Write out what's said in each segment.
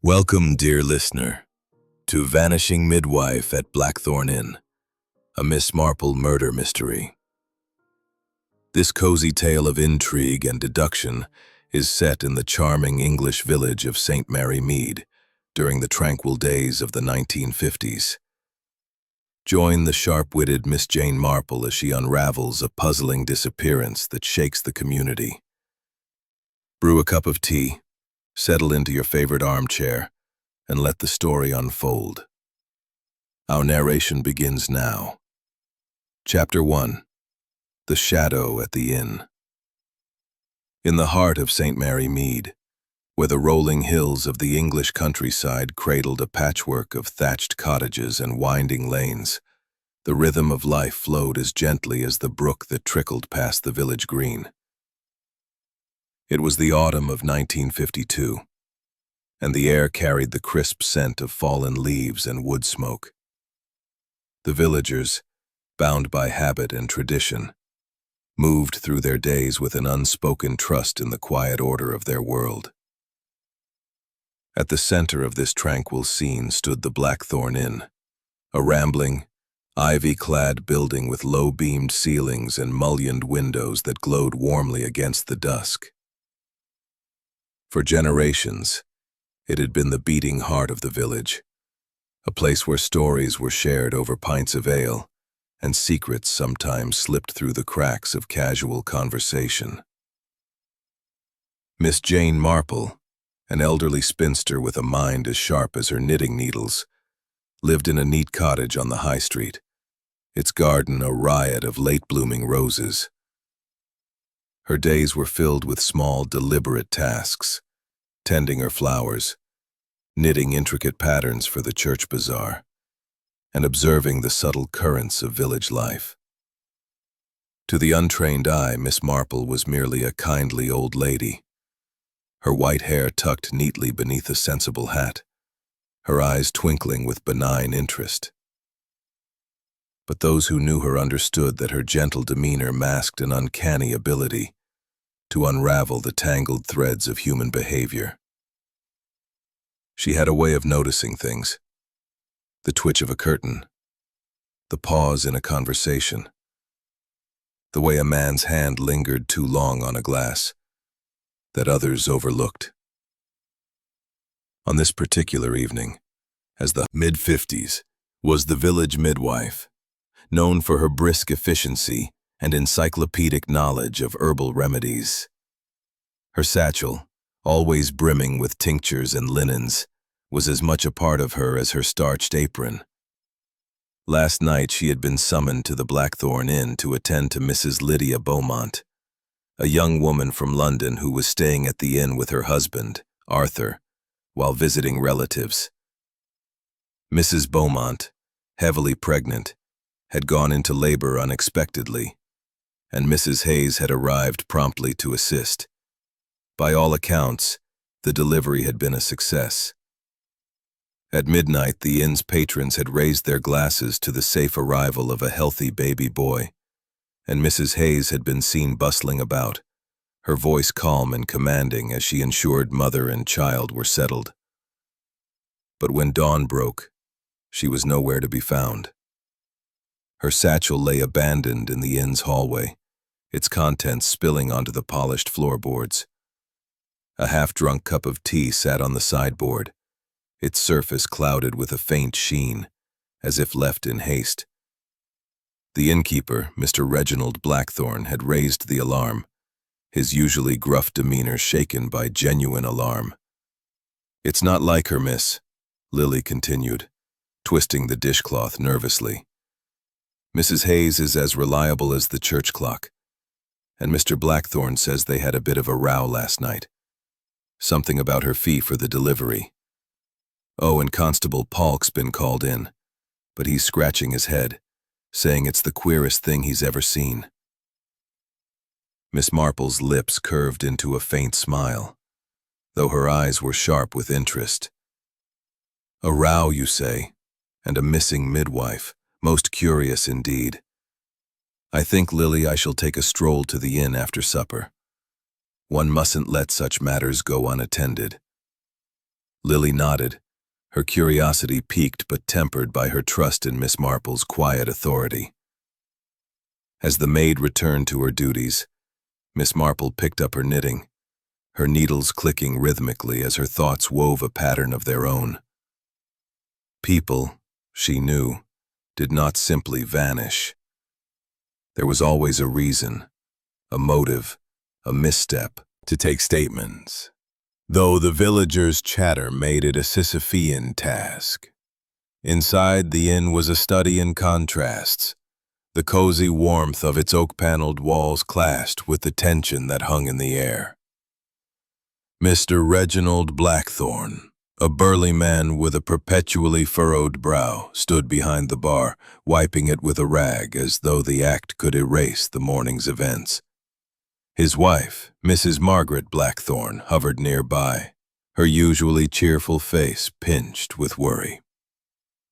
Welcome, dear listener, to Vanishing Midwife at Blackthorn Inn, a Miss Marple Murder Mystery. This cozy tale of intrigue and deduction is set in the charming English village of St. Mary Mead during the tranquil days of the 1950s. Join the sharp-witted Miss Jane Marple as she unravels a puzzling disappearance that shakes the community. Brew a cup of tea, settle into your favorite armchair, and let the story unfold. Our narration begins now. Chapter 1. The Shadow at the Inn. In the heart of St. Mary Mead, where the rolling hills of the English countryside cradled a patchwork of thatched cottages and winding lanes, the rhythm of life flowed as gently as the brook that trickled past the village green. It was the autumn of 1952, and the air carried the crisp scent of fallen leaves and wood smoke. The villagers, bound by habit and tradition, moved through their days with an unspoken trust in the quiet order of their world. At the center of this tranquil scene stood the Blackthorn Inn, a rambling, ivy-clad building with low-beamed ceilings and mullioned windows that glowed warmly against the dusk. For generations, it had been the beating heart of the village, a place where stories were shared over pints of ale, and secrets sometimes slipped through the cracks of casual conversation. Miss Jane Marple, an elderly spinster with a mind as sharp as her knitting needles, lived in a neat cottage on the high street, its garden a riot of late-blooming roses. Her days were filled with small, deliberate tasks, tending her flowers, knitting intricate patterns for the church bazaar, and observing the subtle currents of village life. To the untrained eye, Miss Marple was merely a kindly old lady, her white hair tucked neatly beneath a sensible hat, her eyes twinkling with benign interest. But those who knew her understood that her gentle demeanor masked an uncanny ability to unravel the tangled threads of human behavior. She had a way of noticing things: the twitch of a curtain, the pause in a conversation, the way a man's hand lingered too long on a glass that others overlooked. On this particular evening, as the mid-50s, was the village midwife, known for her brisk efficiency and encyclopedic knowledge of herbal remedies. Her satchel, always brimming with tinctures and linens, was as much a part of her as her starched apron. Last night she had been summoned to the Blackthorn Inn to attend to Mrs. Lydia Beaumont, a young woman from London who was staying at the inn with her husband, Arthur, while visiting relatives. Mrs. Beaumont, heavily pregnant, had gone into labor unexpectedly, and Mrs. Hayes had arrived promptly to assist. By all accounts, the delivery had been a success. At midnight, the inn's patrons had raised their glasses to the safe arrival of a healthy baby boy, and Mrs. Hayes had been seen bustling about, her voice calm and commanding as she ensured mother and child were settled. But when dawn broke, she was nowhere to be found. Her satchel lay abandoned in the inn's hallway, its contents spilling onto the polished floorboards. A half-drunk cup of tea sat on the sideboard, its surface clouded with a faint sheen, as if left in haste. The innkeeper, Mr. Reginald Blackthorn, had raised the alarm, his usually gruff demeanor shaken by genuine alarm. "It's not like her, miss," Lily continued, twisting the dishcloth nervously. "Mrs. Hayes is as reliable as the church clock, and Mr. Blackthorn says they had a bit of a row last night. Something about her fee for the delivery. Oh, and Constable Polk's been called in, but he's scratching his head, saying it's the queerest thing he's ever seen." Miss Marple's lips curved into a faint smile, though her eyes were sharp with interest. "A row, you say, and a missing midwife. Most curious indeed. I think, Lily, I shall take a stroll to the inn after supper. One mustn't let such matters go unattended." Lily nodded, her curiosity piqued but tempered by her trust in Miss Marple's quiet authority. As the maid returned to her duties, Miss Marple picked up her knitting, her needles clicking rhythmically as her thoughts wove a pattern of their own. People, she knew, did not simply vanish. There was always a reason, a motive, a misstep to take statements, though the villagers' chatter made it a Sisyphean task. Inside the inn was a study in contrasts. The cozy warmth of its oak-paneled walls clashed with the tension that hung in the air. Mr. Reginald Blackthorn, a burly man with a perpetually furrowed brow, stood behind the bar, wiping it with a rag as though the act could erase the morning's events. His wife, Mrs. Margaret Blackthorn, hovered nearby, her usually cheerful face pinched with worry.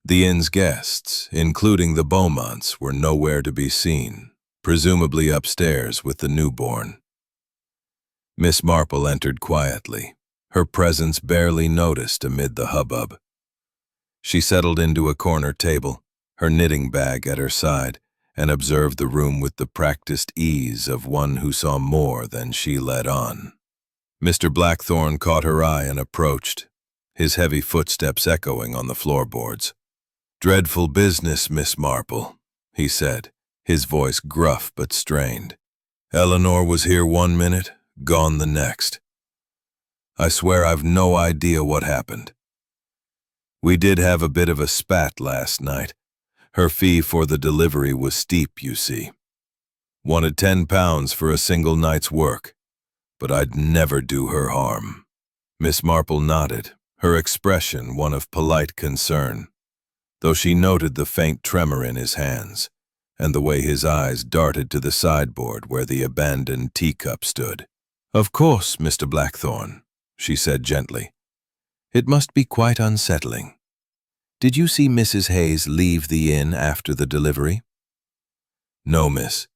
The inn's guests, including the Beaumonts, were nowhere to be seen, presumably upstairs with the newborn. Miss Marple entered quietly, her presence barely noticed amid the hubbub. She settled into a corner table, her knitting bag at her side, and observed the room with the practiced ease of one who saw more than she let on. Mr. Blackthorn caught her eye and approached, his heavy footsteps echoing on the floorboards. "Dreadful business, Miss Marple," he said, his voice gruff but strained. "Eleanor was here 1 minute, gone the next. I swear I've no idea what happened. We did have a bit of a spat last night. Her fee for the delivery was steep, you see. Wanted £10 for a single night's work, but I'd never do her harm." Miss Marple nodded, her expression one of polite concern, though she noted the faint tremor in his hands, and the way his eyes darted to the sideboard where the abandoned teacup stood. "Of course, Mr. Blackthorn," she said gently. "It must be quite unsettling. Did you see Mrs. Hayes leave the inn after the delivery?" "No, miss.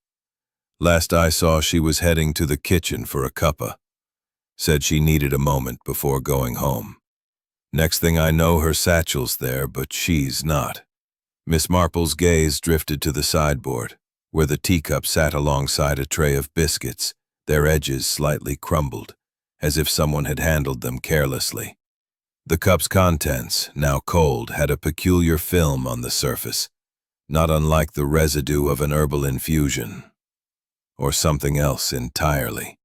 Last I saw she was heading to the kitchen for a cuppa. Said she needed a moment before going home. Next thing I know, her satchel's there, but she's not." Miss Marple's gaze drifted to the sideboard, where the teacup sat alongside a tray of biscuits, their edges slightly crumbled, as if someone had handled them carelessly. The cup's contents, now cold, had a peculiar film on the surface, not unlike the residue of an herbal infusion, or something else entirely.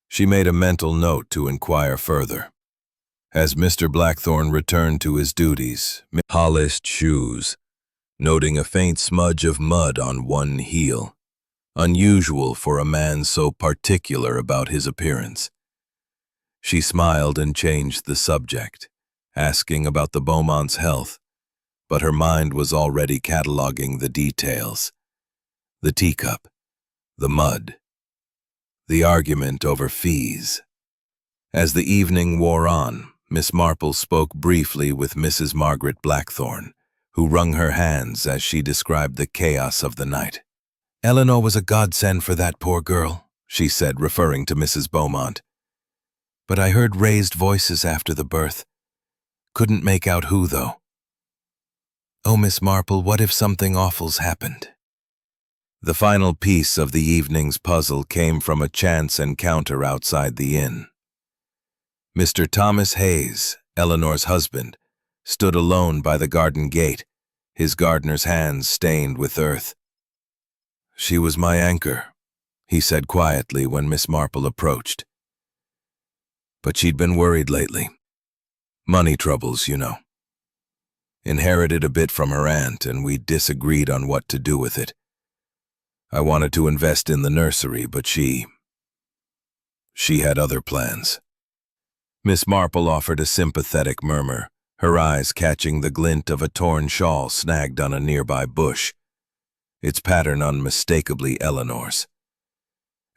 She made a mental note to inquire further. As Mr. Blackthorn returned to his duties, polished shoes, noting a faint smudge of mud on one heel, unusual for a man so particular about his appearance. She smiled and changed the subject, asking about the Beaumonts' health, but her mind was already cataloging the details. The teacup, the mud, the argument over fees. As the evening wore on, Miss Marple spoke briefly with Mrs. Margaret Blackthorn, who wrung her hands as she described the chaos of the night. "Eleanor was a godsend for that poor girl," she said, referring to Mrs. Beaumont. "But I heard raised voices after the birth. Couldn't make out who, though. Oh, Miss Marple, what if something awful's happened?" The final piece of the evening's puzzle came from a chance encounter outside the inn. Mr. Thomas Hayes, Eleanor's husband, stood alone by the garden gate, his gardener's hands stained with earth. "She was my anchor," he said quietly when Miss Marple approached. "But she'd been worried lately. Money troubles, you know. Inherited a bit from her aunt, and we disagreed on what to do with it. I wanted to invest in the nursery, but she had other plans." Miss Marple offered a sympathetic murmur, her eyes catching the glint of a torn shawl snagged on a nearby bush, its pattern unmistakably Eleanor's.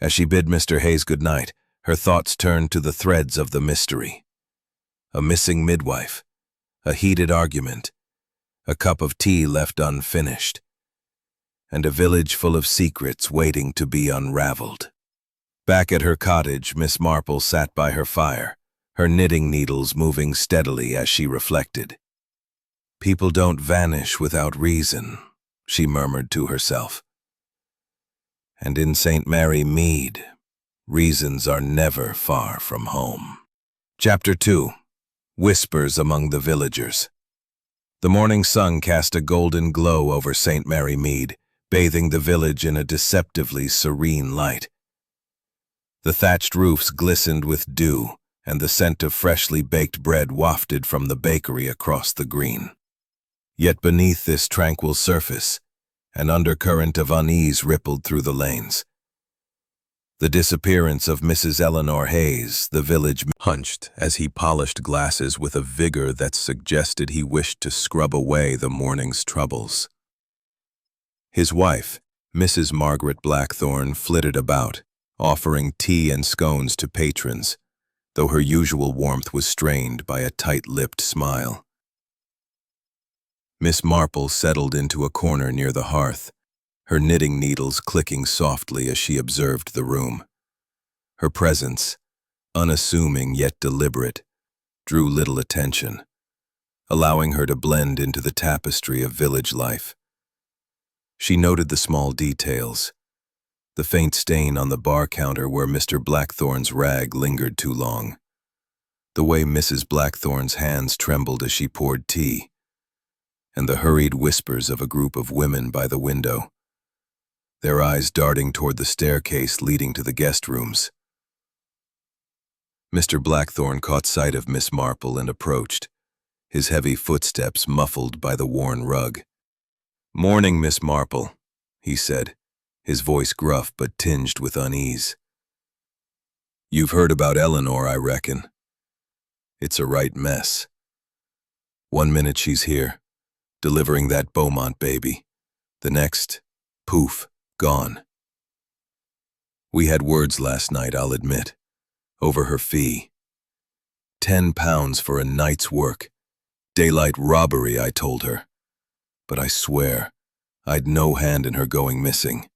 As she bid Mr. Hayes good night, her thoughts turned to the threads of the mystery. A missing midwife, a heated argument, a cup of tea left unfinished, and a village full of secrets waiting to be unraveled. Back at her cottage, Miss Marple sat by her fire, her knitting needles moving steadily as she reflected. "People don't vanish without reason," she murmured to herself. "And in St. Mary Mead, reasons are never far from home." Chapter 2. Whispers Among the Villagers. The morning sun cast a golden glow over St. Mary Mead, bathing the village in a deceptively serene light. The thatched roofs glistened with dew, and the scent of freshly baked bread wafted from the bakery across the green. Yet beneath this tranquil surface, an undercurrent of unease rippled through the lanes. The disappearance of Mrs. Eleanor Hayes, the village hunched as he polished glasses with a vigor that suggested he wished to scrub away the morning's troubles. His wife, Mrs. Margaret Blackthorn, flitted about, offering tea and scones to patrons, though her usual warmth was strained by a tight-lipped smile. Miss Marple settled into a corner near the hearth, her knitting needles clicking softly as she observed the room. Her presence, unassuming yet deliberate, drew little attention, allowing her to blend into the tapestry of village life. She noted the small details, the faint stain on the bar counter where Mr. Blackthorn's rag lingered too long, the way Mrs. Blackthorn's hands trembled as she poured tea, and the hurried whispers of a group of women by the window, their eyes darting toward the staircase leading to the guest rooms. Mr. Blackthorn caught sight of Miss Marple and approached, his heavy footsteps muffled by the worn rug. "Morning, Miss Marple," he said, his voice gruff but tinged with unease. "You've heard about Eleanor, I reckon. It's a right mess. 1 minute she's here, delivering that Beaumont baby. The next, poof, gone. We had words last night, I'll admit, over her fee. £10 for a night's work. Daylight robbery, I told her. But I swear, I'd no hand in her going missing."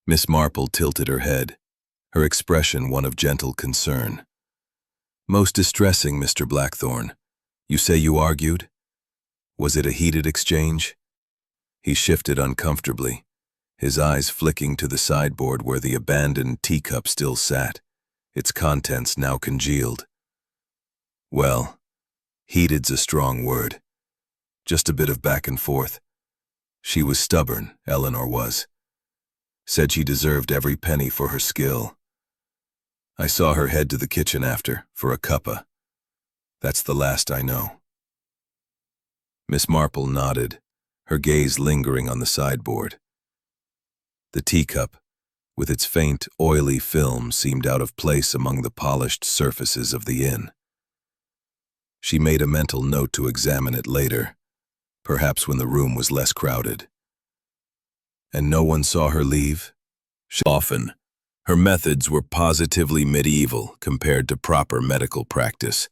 Miss Marple tilted her head, her expression one of gentle concern. "Most distressing, Mr. Blackthorn. You say you argued? Was it a heated exchange?" He shifted uncomfortably, his eyes flicking to the sideboard where the abandoned teacup still sat, its contents now congealed. "Well, heated's a strong word. Just a bit of back and forth. She was stubborn, Eleanor was. Said she deserved every penny for her skill. I saw her head to the kitchen after, for a cuppa. That's the last I know." Miss Marple nodded, her gaze lingering on the sideboard. The teacup, with its faint, oily film, seemed out of place among the polished surfaces of the inn. She made a mental note to examine it later, perhaps when the room was less crowded. "And no one saw her leave?" Often, her methods were positively medieval compared to proper medical practice.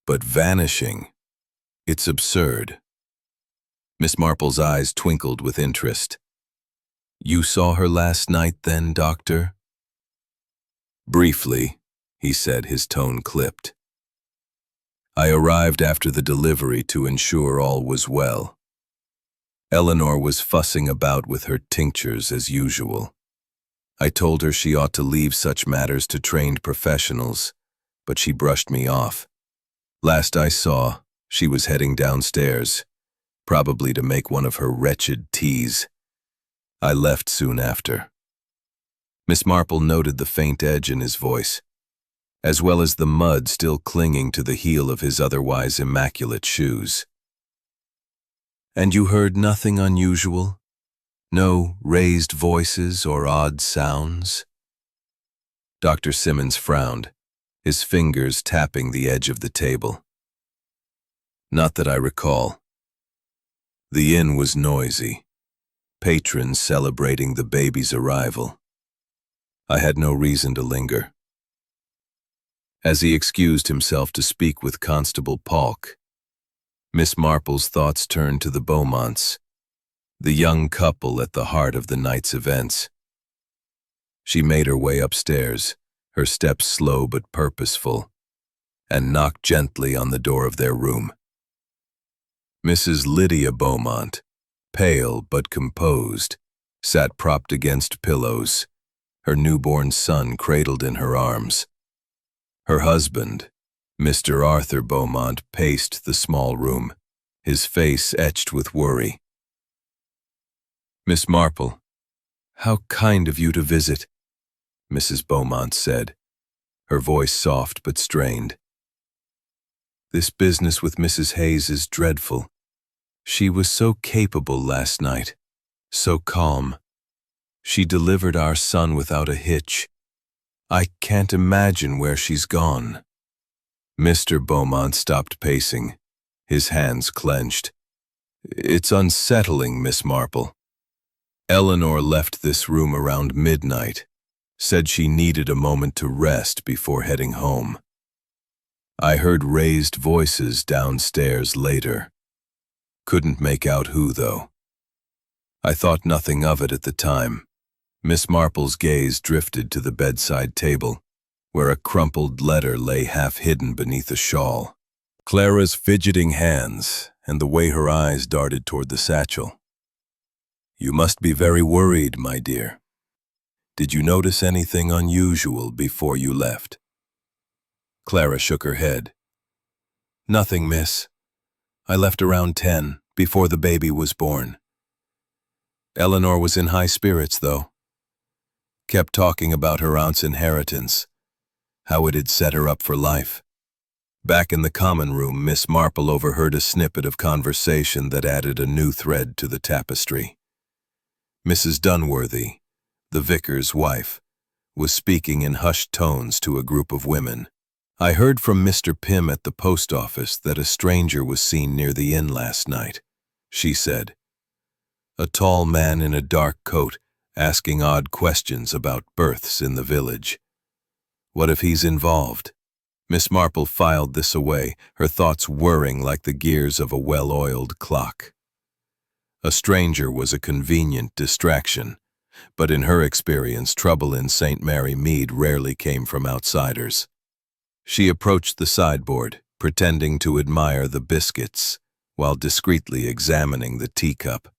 But vanishing, it's absurd. Miss Marple's eyes twinkled with interest. "You saw her last night then, Doctor?" "Briefly," he said, his tone clipped. "I arrived after the delivery to ensure all was well. Eleanor was fussing about with her tinctures as usual. I told her she ought to leave such matters to trained professionals, but she brushed me off. Last I saw, she was heading downstairs, probably to make one of her wretched teas. I left soon after." Miss Marple noted the faint edge in his voice, as well as the mud still clinging to the heel of his otherwise immaculate shoes. "And you heard nothing unusual? No raised voices or odd sounds?" Dr. Simmons frowned, his fingers tapping the edge of the table. "Not that I recall. The inn was noisy, patrons celebrating the baby's arrival. I had no reason to linger." As he excused himself to speak with Constable Polk, Miss Marple's thoughts turned to the Beaumonts, the young couple at the heart of the night's events. She made her way upstairs, her steps slow but purposeful, and knocked gently on the door of their room. Mrs. Lydia Beaumont, pale but composed, sat propped against pillows, her newborn son cradled in her arms. Her husband, Mr. Arthur Beaumont, paced the small room, his face etched with worry. "Miss Marple, how kind of you to visit," Mrs. Beaumont said, her voice soft but strained. "This business with Mrs. Hayes is dreadful. She was so capable last night, so calm. She delivered our son without a hitch. I can't imagine where she's gone." Mr. Beaumont stopped pacing, his hands clenched. "It's unsettling, Miss Marple. Eleanor left this room around midnight, said she needed a moment to rest before heading home. I heard raised voices downstairs later. Couldn't make out who, though. I thought nothing of it at the time." Miss Marple's gaze drifted to the bedside table, where a crumpled letter lay half-hidden beneath a shawl. Clara's fidgeting hands and the way her eyes darted toward the satchel. "You must be very worried, my dear. Did you notice anything unusual before you left?" Clara shook her head. "Nothing, miss. I left around 10, before the baby was born. Eleanor was in high spirits, though. Kept talking about her aunt's inheritance, how it had set her up for life." Back in the common room, Miss Marple overheard a snippet of conversation that added a new thread to the tapestry. Mrs. Dunworthy, the vicar's wife, was speaking in hushed tones to a group of women. "I heard from Mr. Pym at the post office that a stranger was seen near the inn last night," she said. "A tall man in a dark coat, asking odd questions about births in the village. What if he's involved?" Miss Marple filed this away, her thoughts whirring like the gears of a well-oiled clock. A stranger was a convenient distraction, but in her experience, trouble in St. Mary Mead rarely came from outsiders. She approached the sideboard, pretending to admire the biscuits, while discreetly examining the teacup.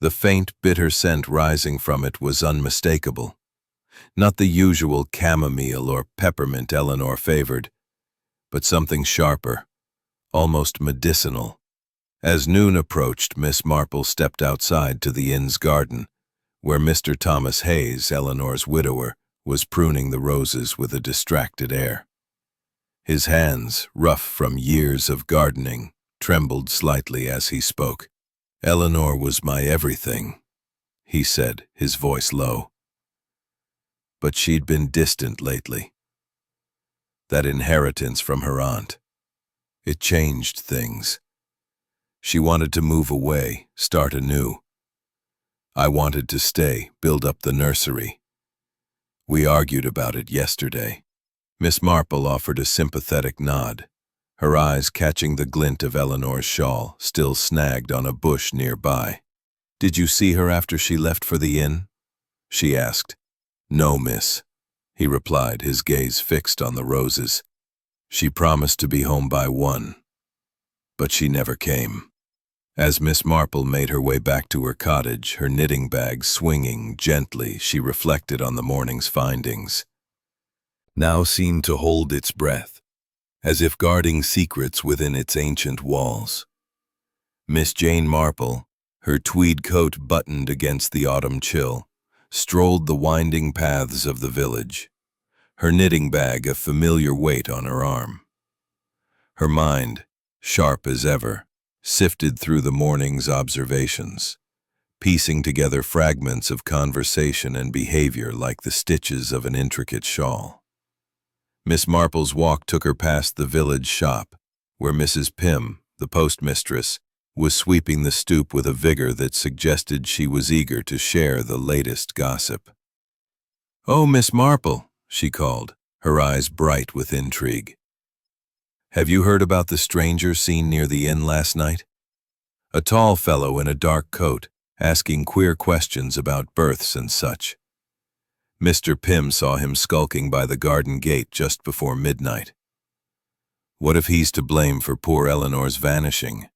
The faint, bitter scent rising from it was unmistakable. Not the usual chamomile or peppermint Eleanor favored, but something sharper, almost medicinal. As noon approached, Miss Marple stepped outside to the inn's garden, where Mr. Thomas Hayes, Eleanor's widower, was pruning the roses with a distracted air. His hands, rough from years of gardening, trembled slightly as he spoke. "Eleanor was my everything," he said, his voice low. "But she'd been distant lately. That inheritance from her aunt, it changed things. She wanted to move away, start anew. I wanted to stay, build up the nursery. We argued about it yesterday." Miss Marple offered a sympathetic nod, her eyes catching the glint of Eleanor's shawl, still snagged on a bush nearby. "Did you see her after she left for the inn?" she asked. "No, miss," he replied, his gaze fixed on the roses. "She promised to be home by 1, but she never came." As Miss Marple made her way back to her cottage, her knitting bag swinging gently, she reflected on the morning's findings. Now seemed to hold its breath, as if guarding secrets within its ancient walls. Miss Jane Marple, her tweed coat buttoned against the autumn chill, strolled the winding paths of the village, her knitting bag a familiar weight on her arm. Her mind, sharp as ever, sifted through the morning's observations, piecing together fragments of conversation and behavior like the stitches of an intricate shawl. Miss Marple's walk took her past the village shop, where Mrs. Pym, the postmistress, was sweeping the stoop with a vigor that suggested she was eager to share the latest gossip. "Oh, Miss Marple," she called, her eyes bright with intrigue. "Have you heard about the stranger seen near the inn last night? A tall fellow in a dark coat, asking queer questions about births and such. Mr. Pym saw him skulking by the garden gate just before midnight." What if he's to blame for poor Eleanor's vanishing?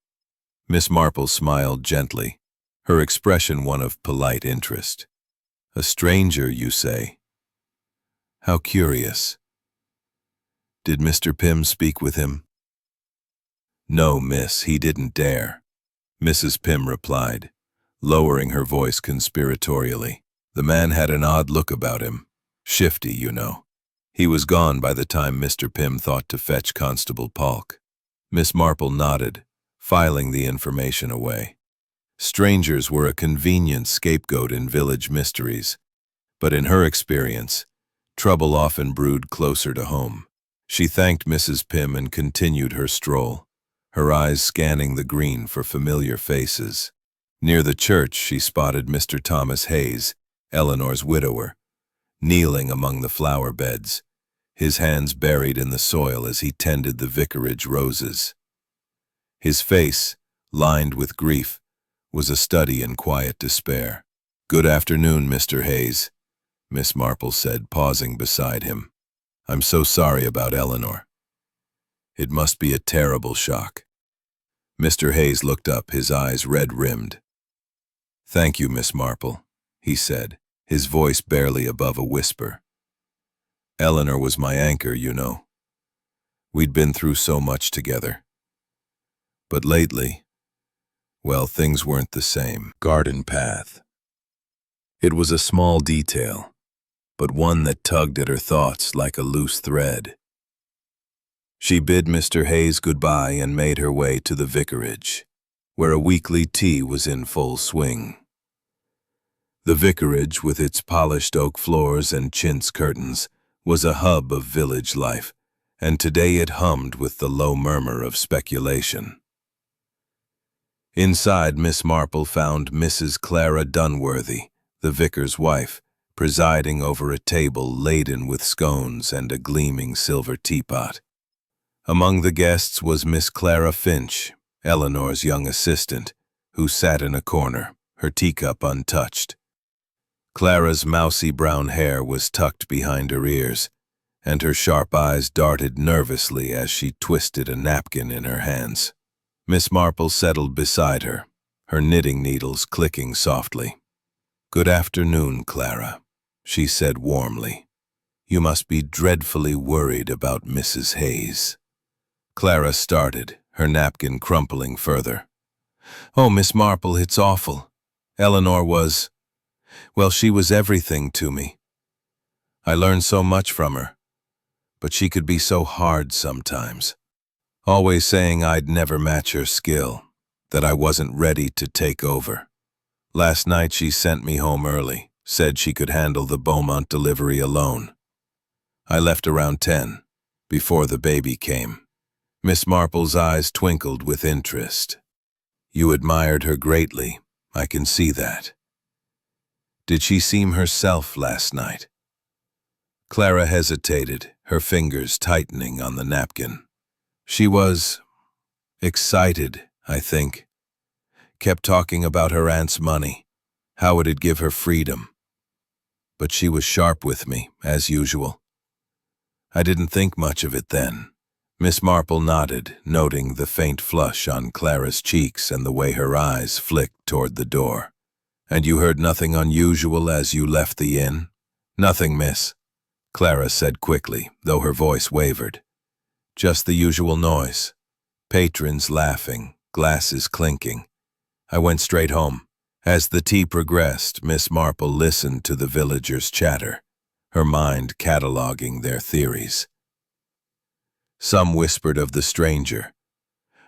Miss Marple smiled gently, her expression one of polite interest. A stranger, you say? How curious. Did Mr. Pym speak with him? No, miss, he didn't dare, Mrs. Pym replied, lowering her voice conspiratorially. The man had an odd look about him. Shifty, you know. He was gone by the time Mr. Pym thought to fetch Constable Polk. Miss Marple nodded, filing the information away. Strangers were a convenient scapegoat in village mysteries, but in her experience, trouble often brewed closer to home. She thanked Mrs. Pym and continued her stroll, her eyes scanning the green for familiar faces. Near the church, she spotted Mr. Thomas Hayes, Eleanor's widower, kneeling among the flower beds, his hands buried in the soil as he tended the vicarage roses. His face, lined with grief, was a study in quiet despair. "Good afternoon, Mr. Hayes," Miss Marple said, pausing beside him. "I'm so sorry about Eleanor. It must be a terrible shock." Mr. Hayes looked up, his eyes red-rimmed. "Thank you, Miss Marple," he said, his voice barely above a whisper. "Eleanor was my anchor, you know. We'd been through so much together. But lately, well, things weren't the same." Garden path. It was a small detail, but one that tugged at her thoughts like a loose thread. She bid Mr. Hayes goodbye and made her way to the vicarage, where a weekly tea was in full swing. The vicarage, with its polished oak floors and chintz curtains, was a hub of village life, and today it hummed with the low murmur of speculation. Inside, Miss Marple found Mrs. Clara Dunworthy, the vicar's wife, presiding over a table laden with scones and a gleaming silver teapot. Among the guests was Miss Clara Finch, Eleanor's young assistant, who sat in a corner, her teacup untouched. Clara's mousy brown hair was tucked behind her ears, and her sharp eyes darted nervously as she twisted a napkin in her hands. Miss Marple settled beside her, her knitting needles clicking softly. "Good afternoon, Clara," she said warmly. "You must be dreadfully worried about Mrs. Hayes." Clara started, her napkin crumpling further. "Oh, Miss Marple, it's awful. Eleanor was, well, she was everything to me. I learned so much from her, but she could be so hard sometimes. Always saying I'd never match her skill, that I wasn't ready to take over. Last night she sent me home early, said she could handle the Beaumont delivery alone. I left around 10, before the baby came." Miss Marple's eyes twinkled with interest. "You admired her greatly, I can see that. Did she seem herself last night?" Clara hesitated, her fingers tightening on the napkin. "She was excited, I think. Kept talking about her aunt's money, how it'd give her freedom. But she was sharp with me, as usual. I didn't think much of it then." Miss Marple nodded, noting the faint flush on Clara's cheeks and the way her eyes flicked toward the door. "And you heard nothing unusual as you left the inn?" "Nothing, miss," Clara said quickly, though her voice wavered. "Just the usual noise. Patrons laughing, glasses clinking. I went straight home." As the tea progressed, Miss Marple listened to the villagers' chatter, her mind cataloging their theories. Some whispered of the stranger.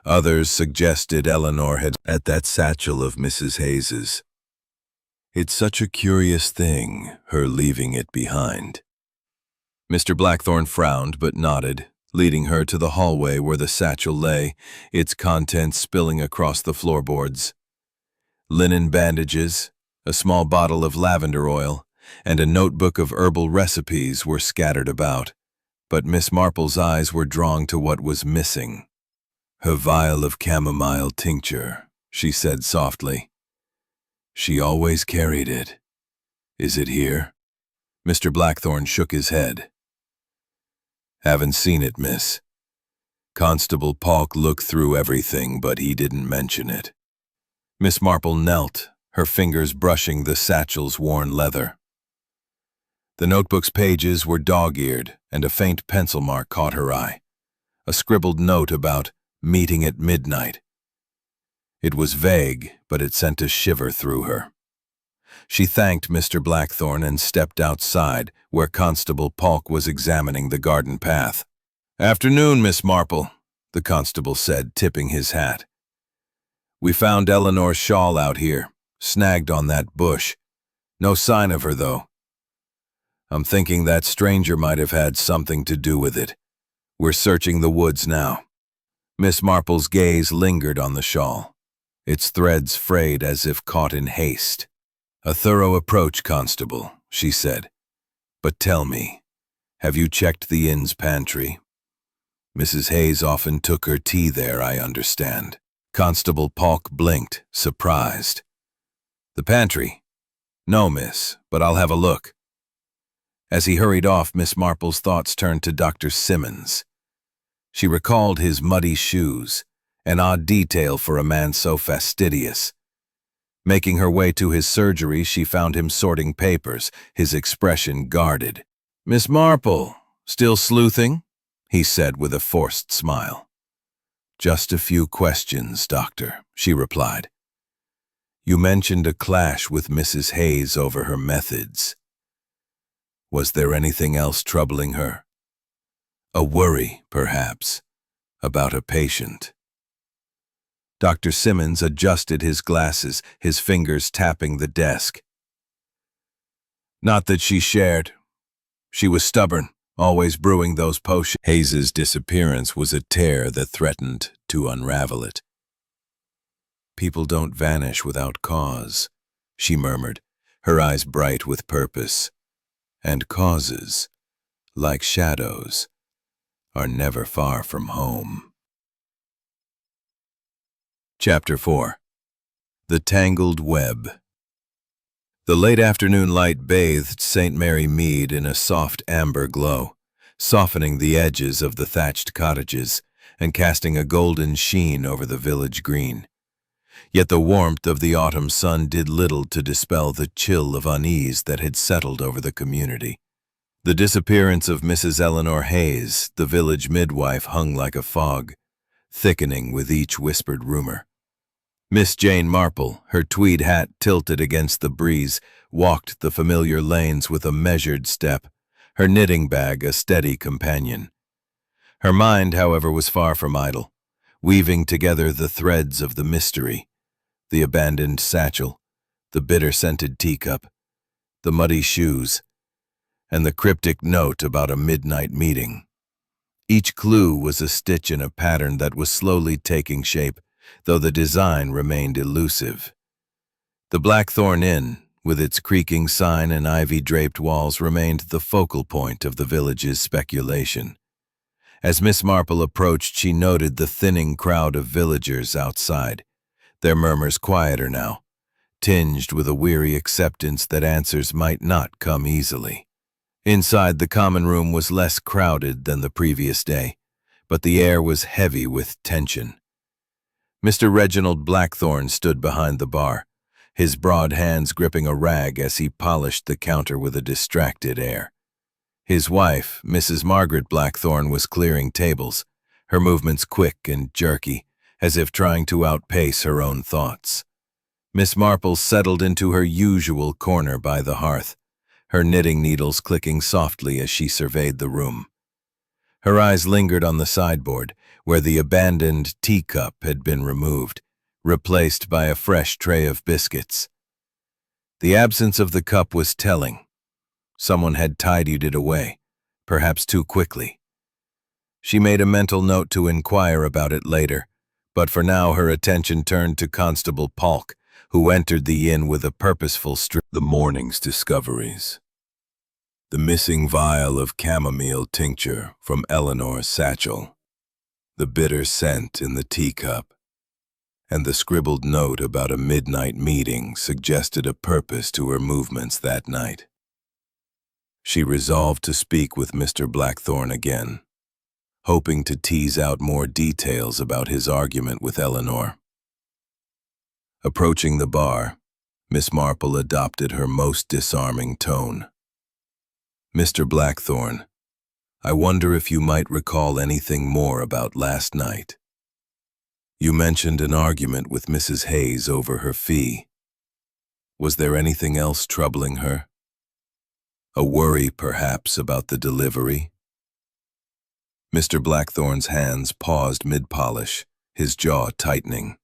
Others suggested Eleanor had at that satchel of Mrs. Hayes's. "It's such a curious thing, her leaving it behind." Mr. Blackthorn frowned but nodded, leading her to the hallway where the satchel lay, its contents spilling across the floorboards. Linen bandages, a small bottle of lavender oil, and a notebook of herbal recipes were scattered about, but Miss Marple's eyes were drawn to what was missing. "Her vial of chamomile tincture," she said softly. "She always carried it. Is it here?" Mr. Blackthorn shook his head. "Haven't seen it, miss. Constable Polk looked through everything, but he didn't mention it. Miss Marple knelt, her fingers brushing the satchel's worn leather. The notebook's pages were dog-eared, and a faint pencil mark caught her eye. A scribbled note about meeting at midnight. It was vague, but it sent a shiver through her. She thanked Mr. Blackthorn and stepped outside, where Constable Polk was examining the garden path. "Afternoon, Miss Marple," the constable said, tipping his hat. "We found Eleanor's shawl out here, snagged on that bush. No sign of her, though. I'm thinking that stranger might have had something to do with it. We're searching the woods now." Miss Marple's gaze lingered on the shawl, its threads frayed as if caught in haste. "A thorough approach, Constable," she said. "But tell me, have you checked the inn's pantry? Mrs. Hayes often took her tea there, I understand." Constable Polk blinked, surprised. "The pantry? No, miss, but I'll have a look." As he hurried off, Miss Marple's thoughts turned to Dr. Simmons. She recalled his muddy shoes, an odd detail for a man so fastidious. Making her way to his surgery, she found him sorting papers, his expression guarded. "Miss Marple, still sleuthing?" he said with a forced smile. "Just a few questions, doctor," she replied. "You mentioned a clash with Mrs. Hayes over her methods. Was there anything else troubling her? A worry, perhaps, about a patient?" Dr. Simmons adjusted his glasses, his fingers tapping the desk. "Not that she shared. She was stubborn, always brewing those potions." Hayes's disappearance was a tear that threatened to unravel it. "People don't vanish without cause," she murmured, her eyes bright with purpose. "And causes, like shadows, are never far from home." Chapter 4. The Tangled Web. The late afternoon light bathed St. Mary Mead in a soft amber glow, softening the edges of the thatched cottages and casting a golden sheen over the village green. Yet the warmth of the autumn sun did little to dispel the chill of unease that had settled over the community. The disappearance of Mrs. Eleanor Hayes, the village midwife, hung like a fog, thickening with each whispered rumor. Miss Jane Marple, her tweed hat tilted against the breeze, walked the familiar lanes with a measured step, her knitting bag a steady companion. Her mind, however, was far from idle, weaving together the threads of the mystery, the abandoned satchel, the bitter-scented teacup, the muddy shoes, and the cryptic note about a midnight meeting. Each clue was a stitch in a pattern that was slowly taking shape, though the design remained elusive. The Blackthorn Inn, with its creaking sign and ivy-draped walls, remained the focal point of the village's speculation. As Miss Marple approached, she noted the thinning crowd of villagers outside, their murmurs quieter now, tinged with a weary acceptance that answers might not come easily. Inside, the common room was less crowded than the previous day, but the air was heavy with tension. Mr. Reginald Blackthorn stood behind the bar, his broad hands gripping a rag as he polished the counter with a distracted air. His wife, Mrs. Margaret Blackthorn, was clearing tables, her movements quick and jerky, as if trying to outpace her own thoughts. Miss Marple settled into her usual corner by the hearth, her knitting needles clicking softly as she surveyed the room. Her eyes lingered on the sideboard, where the abandoned teacup had been removed, replaced by a fresh tray of biscuits. The absence of the cup was telling. Someone had tidied it away, perhaps too quickly. She made a mental note to inquire about it later, but for now her attention turned to Constable Polk, who entered the inn with a purposeful strip. The morning's discoveries. The missing vial of chamomile tincture from Eleanor's satchel, the bitter scent in the teacup, and the scribbled note about a midnight meeting suggested a purpose to her movements that night. She resolved to speak with Mr. Blackthorn again, hoping to tease out more details about his argument with Eleanor. Approaching the bar, Miss Marple adopted her most disarming tone. "Mr. Blackthorn, I wonder if you might recall anything more about last night. You mentioned an argument with Mrs. Hayes over her fee. Was there anything else troubling her? A worry, perhaps, about the delivery?" Mr. Blackthorn's hands paused mid-polish, his jaw tightening.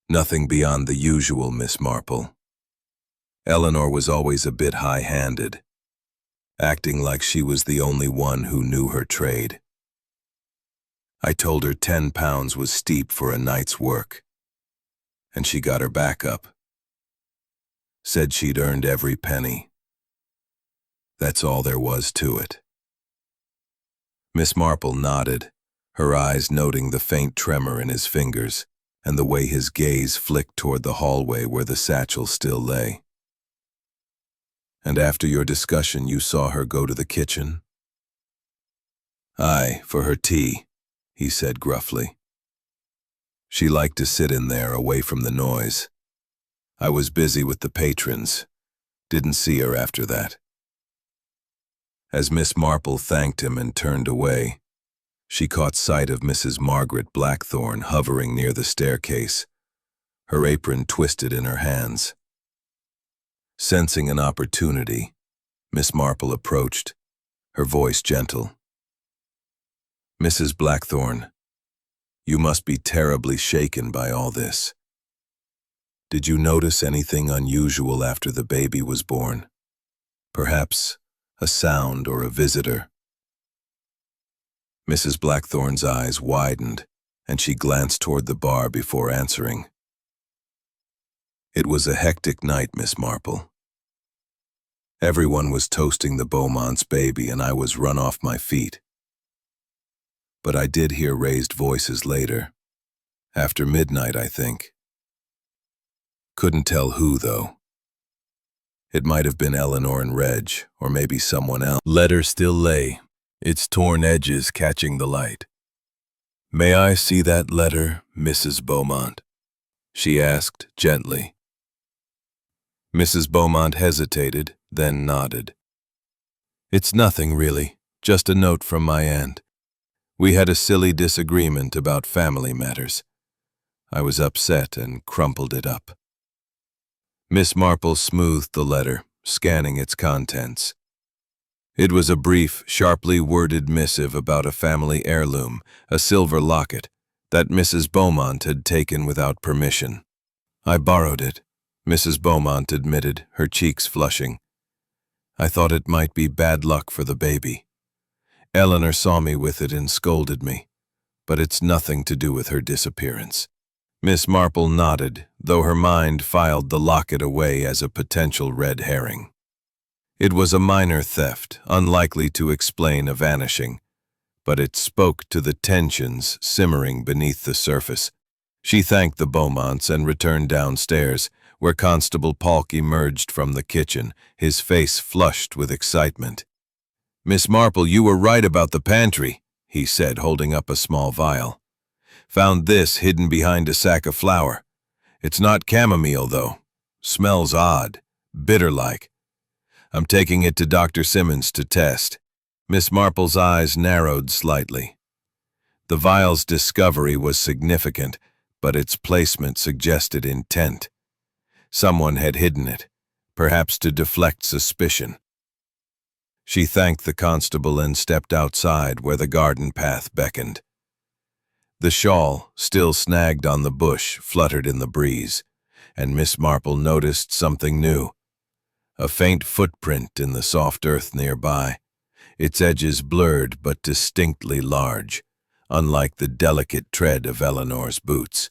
"Nothing beyond the usual, Miss Marple. Eleanor was always a bit high-handed, acting like she was the only one who knew her trade. I told her £10 was steep for a night's work, and she got her back up. Said she'd earned every penny. That's all there was to it." Miss Marple nodded, her eyes noting the faint tremor in his fingers and the way his gaze flicked toward the hallway where the satchel still lay. "And after your discussion, you saw her go to the kitchen?" "Aye, for her tea," he said gruffly. "She liked to sit in there away from the noise. I was busy with the patrons. Didn't see her after that." As Miss Marple thanked him and turned away, she caught sight of Mrs. Margaret Blackthorn hovering near the staircase, her apron twisted in her hands. Sensing an opportunity, Miss Marple approached, her voice gentle. "Mrs. Blackthorn, you must be terribly shaken by all this. Did you notice anything unusual after the baby was born? Perhaps a sound or a visitor?" Mrs. Blackthorn's eyes widened, and she glanced toward the bar before answering. "It was a hectic night, Miss Marple. Everyone was toasting the Beaumont's baby, and I was run off my feet. But I did hear raised voices later. After midnight, I think. Couldn't tell who, though. It might have been Eleanor and Reg, or maybe someone else." Letter still lay, its torn edges catching the light. "May I see that letter, Mrs. Beaumont?" she asked gently. Mrs. Beaumont hesitated, then nodded. "It's nothing, really, just a note from my aunt. We had a silly disagreement about family matters. I was upset and crumpled it up." Miss Marple smoothed the letter, scanning its contents. It was a brief, sharply worded missive about a family heirloom, a silver locket, that Mrs. Beaumont had taken without permission. "I borrowed it," Mrs. Beaumont admitted, her cheeks flushing. "I thought it might be bad luck for the baby. Eleanor saw me with it and scolded me, but it's nothing to do with her disappearance." Miss Marple nodded, though her mind filed the locket away as a potential red herring. It was a minor theft, unlikely to explain a vanishing, but it spoke to the tensions simmering beneath the surface. She thanked the Beaumonts and returned downstairs, where Constable Polk emerged from the kitchen, his face flushed with excitement. "Miss Marple, you were right about the pantry," he said, holding up a small vial. "Found this hidden behind a sack of flour. It's not chamomile, though. Smells odd, bitter-like. I'm taking it to Dr. Simmons to test." Miss Marple's eyes narrowed slightly. The vial's discovery was significant, but its placement suggested intent. Someone had hidden it, perhaps to deflect suspicion. She thanked the constable and stepped outside where the garden path beckoned. The shawl, still snagged on the bush, fluttered in the breeze, and Miss Marple noticed something new. A faint footprint in the soft earth nearby, its edges blurred but distinctly large, unlike the delicate tread of Eleanor's boots.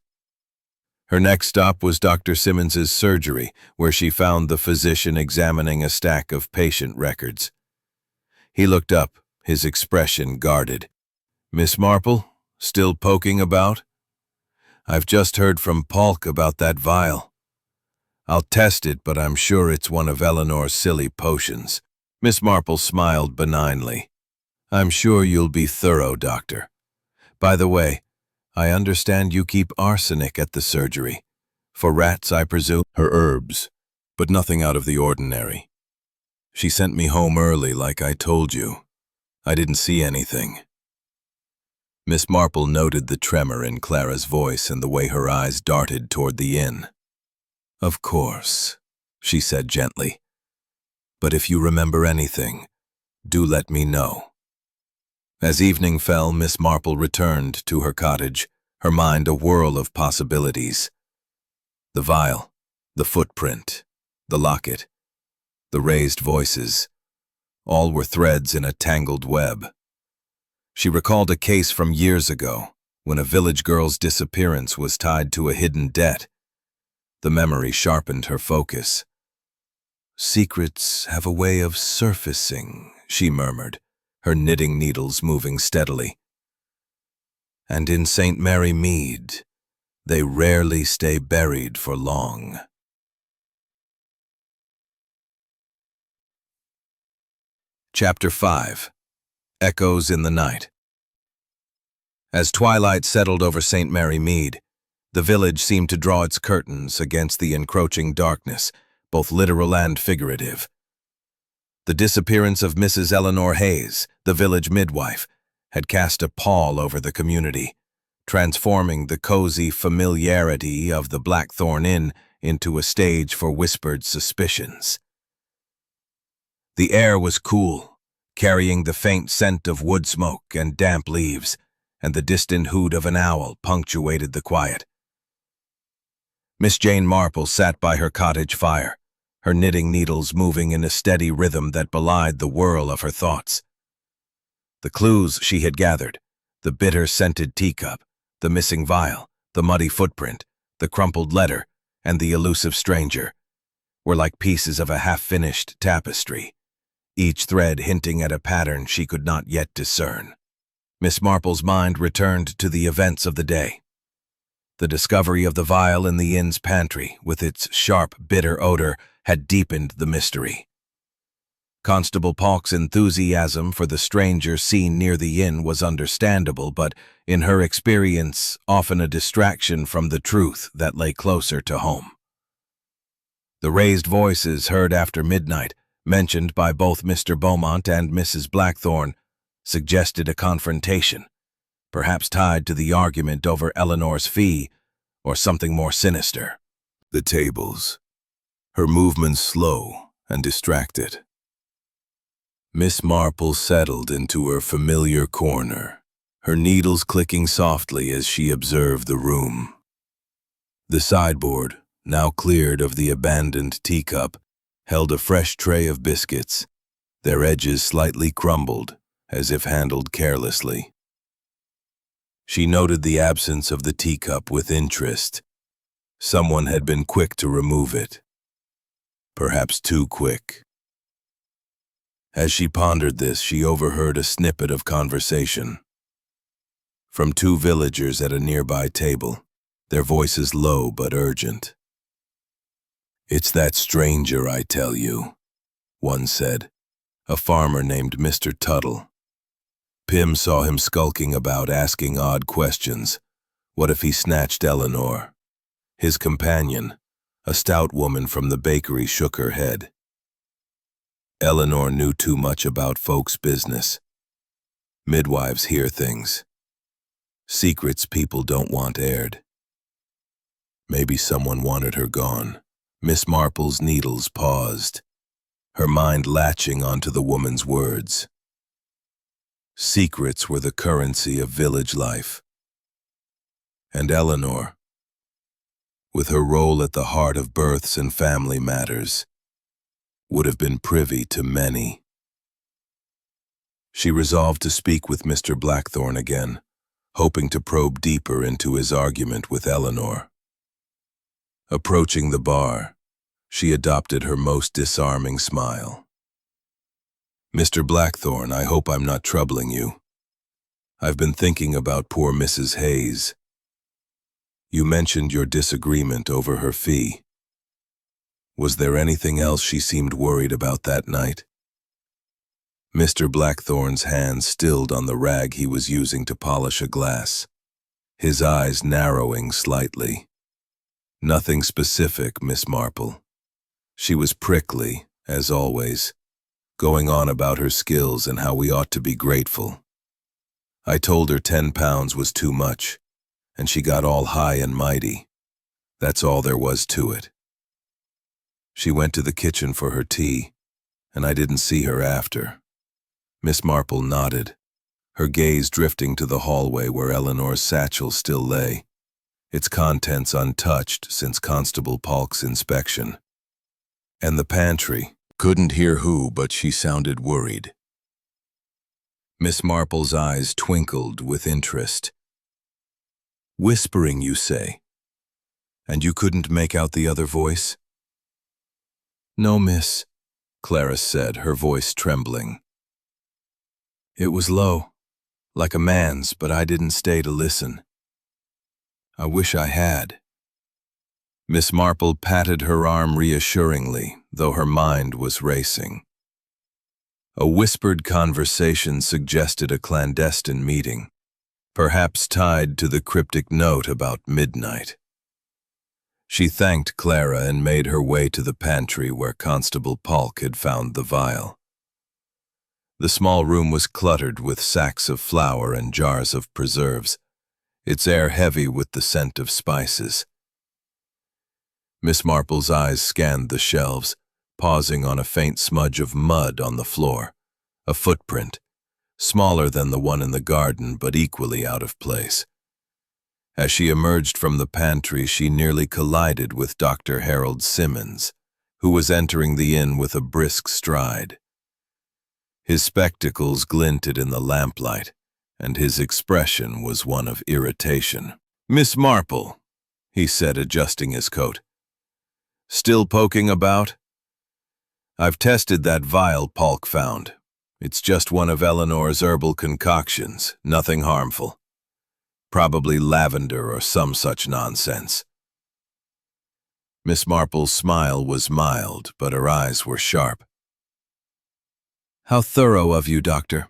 Her next stop was Dr. Simmons's surgery, where she found the physician examining a stack of patient records. He looked up, his expression guarded. "Miss Marple, still poking about? I've just heard from Polk about that vial. I'll test it, but I'm sure it's one of Eleanor's silly potions." Miss Marple smiled benignly. I'm sure you'll be thorough, Doctor. By the way, I understand you keep arsenic at the surgery. For rats, I presume. Her herbs, but nothing out of the ordinary. She sent me home early like I told you. I didn't see anything. Miss Marple noted the tremor in Clara's voice and the way her eyes darted toward the inn. Of course, she said gently. But if you remember anything, do let me know. As evening fell, Miss Marple returned to her cottage, her mind a whirl of possibilities. The vial, the footprint, the locket, the raised voices, all were threads in a tangled web. She recalled a case from years ago, when a village girl's disappearance was tied to a hidden debt. The memory sharpened her focus. Secrets have a way of surfacing, she murmured, her knitting needles moving steadily. And in St. Mary Mead, they rarely stay buried for long. Chapter 5. Echoes in the Night. As twilight settled over St. Mary Mead, the village seemed to draw its curtains against the encroaching darkness, both literal and figurative. The disappearance of Mrs. Eleanor Hayes, the village midwife, had cast a pall over the community, transforming the cozy familiarity of the Blackthorn Inn into a stage for whispered suspicions. The air was cool, carrying the faint scent of wood smoke and damp leaves, and the distant hoot of an owl punctuated the quiet. Miss Jane Marple sat by her cottage fire, her knitting needles moving in a steady rhythm that belied the whirl of her thoughts. The clues she had gathered, the bitter-scented teacup, the missing vial, the muddy footprint, the crumpled letter, and the elusive stranger, were like pieces of a half-finished tapestry, each thread hinting at a pattern she could not yet discern. Miss Marple's mind returned to the events of the day. The discovery of the vial in the inn's pantry, with its sharp, bitter odor, had deepened the mystery. Constable Paulk's enthusiasm for the stranger seen near the inn was understandable, but, in her experience, often a distraction from the truth that lay closer to home. The raised voices heard after midnight, mentioned by both Mr. Beaumont and Mrs. Blackthorn, suggested a confrontation, perhaps tied to the argument over Eleanor's fee, or something more sinister. The tables, her movements slow and distracted. Miss Marple settled into her familiar corner, her needles clicking softly as she observed the room. The sideboard, now cleared of the abandoned teacup, held a fresh tray of biscuits, their edges slightly crumbled, as if handled carelessly. She noted the absence of the teacup with interest. Someone had been quick to remove it. Perhaps too quick. As she pondered this, she overheard a snippet of conversation. From two villagers at a nearby table, their voices low but urgent. "It's that stranger, I tell you," one said, a farmer named Mr. Tuttle. Pym saw him skulking about, asking odd questions. What if he snatched Eleanor? His companion, a stout woman from the bakery, shook her head. Eleanor knew too much about folks' business. Midwives hear things. Secrets people don't want aired. Maybe someone wanted her gone. Miss Marple's needles paused, her mind latching onto the woman's words. Secrets were the currency of village life. And Eleanor, with her role at the heart of births and family matters, would have been privy to many. She resolved to speak with Mr. Blackthorn again, hoping to probe deeper into his argument with Eleanor. Approaching the bar, she adopted her most disarming smile. "Mr. Blackthorn, I hope I'm not troubling you. I've been thinking about poor Mrs. Hayes. You mentioned your disagreement over her fee. Was there anything else she seemed worried about that night?" Mr. Blackthorn's hand stilled on the rag he was using to polish a glass, his eyes narrowing slightly. Nothing specific, Miss Marple. She was prickly, as always, going on about her skills and how we ought to be grateful. I told her 10 pounds was too much, and she got all high and mighty. That's all there was to it. She went to the kitchen for her tea, and I didn't see her after. Miss Marple nodded, her gaze drifting to the hallway where Eleanor's satchel still lay, its contents untouched since Constable Polk's inspection. And the pantry. Couldn't hear who, but she sounded worried. Miss Marple's eyes twinkled with interest. Whispering, you say? And you couldn't make out the other voice? No, miss, Clara said, her voice trembling. It was low, like a man's, but I didn't stay to listen. I wish I had. Miss Marple patted her arm reassuringly, though her mind was racing. A whispered conversation suggested a clandestine meeting, perhaps tied to the cryptic note about midnight. She thanked Clara and made her way to the pantry where Constable Polk had found the vial. The small room was cluttered with sacks of flour and jars of preserves, its air heavy with the scent of spices. Miss Marple's eyes scanned the shelves, pausing on a faint smudge of mud on the floor, a footprint, smaller than the one in the garden but equally out of place. As she emerged from the pantry, she nearly collided with Dr. Harold Simmons, who was entering the inn with a brisk stride. His spectacles glinted in the lamplight, and his expression was one of irritation. "Miss Marple," he said, adjusting his coat. "Still poking about? I've tested that vial Polk found. It's just one of Eleanor's herbal concoctions, nothing harmful. Probably lavender or some such nonsense." Miss Marple's smile was mild, but her eyes were sharp. "How thorough of you, Doctor.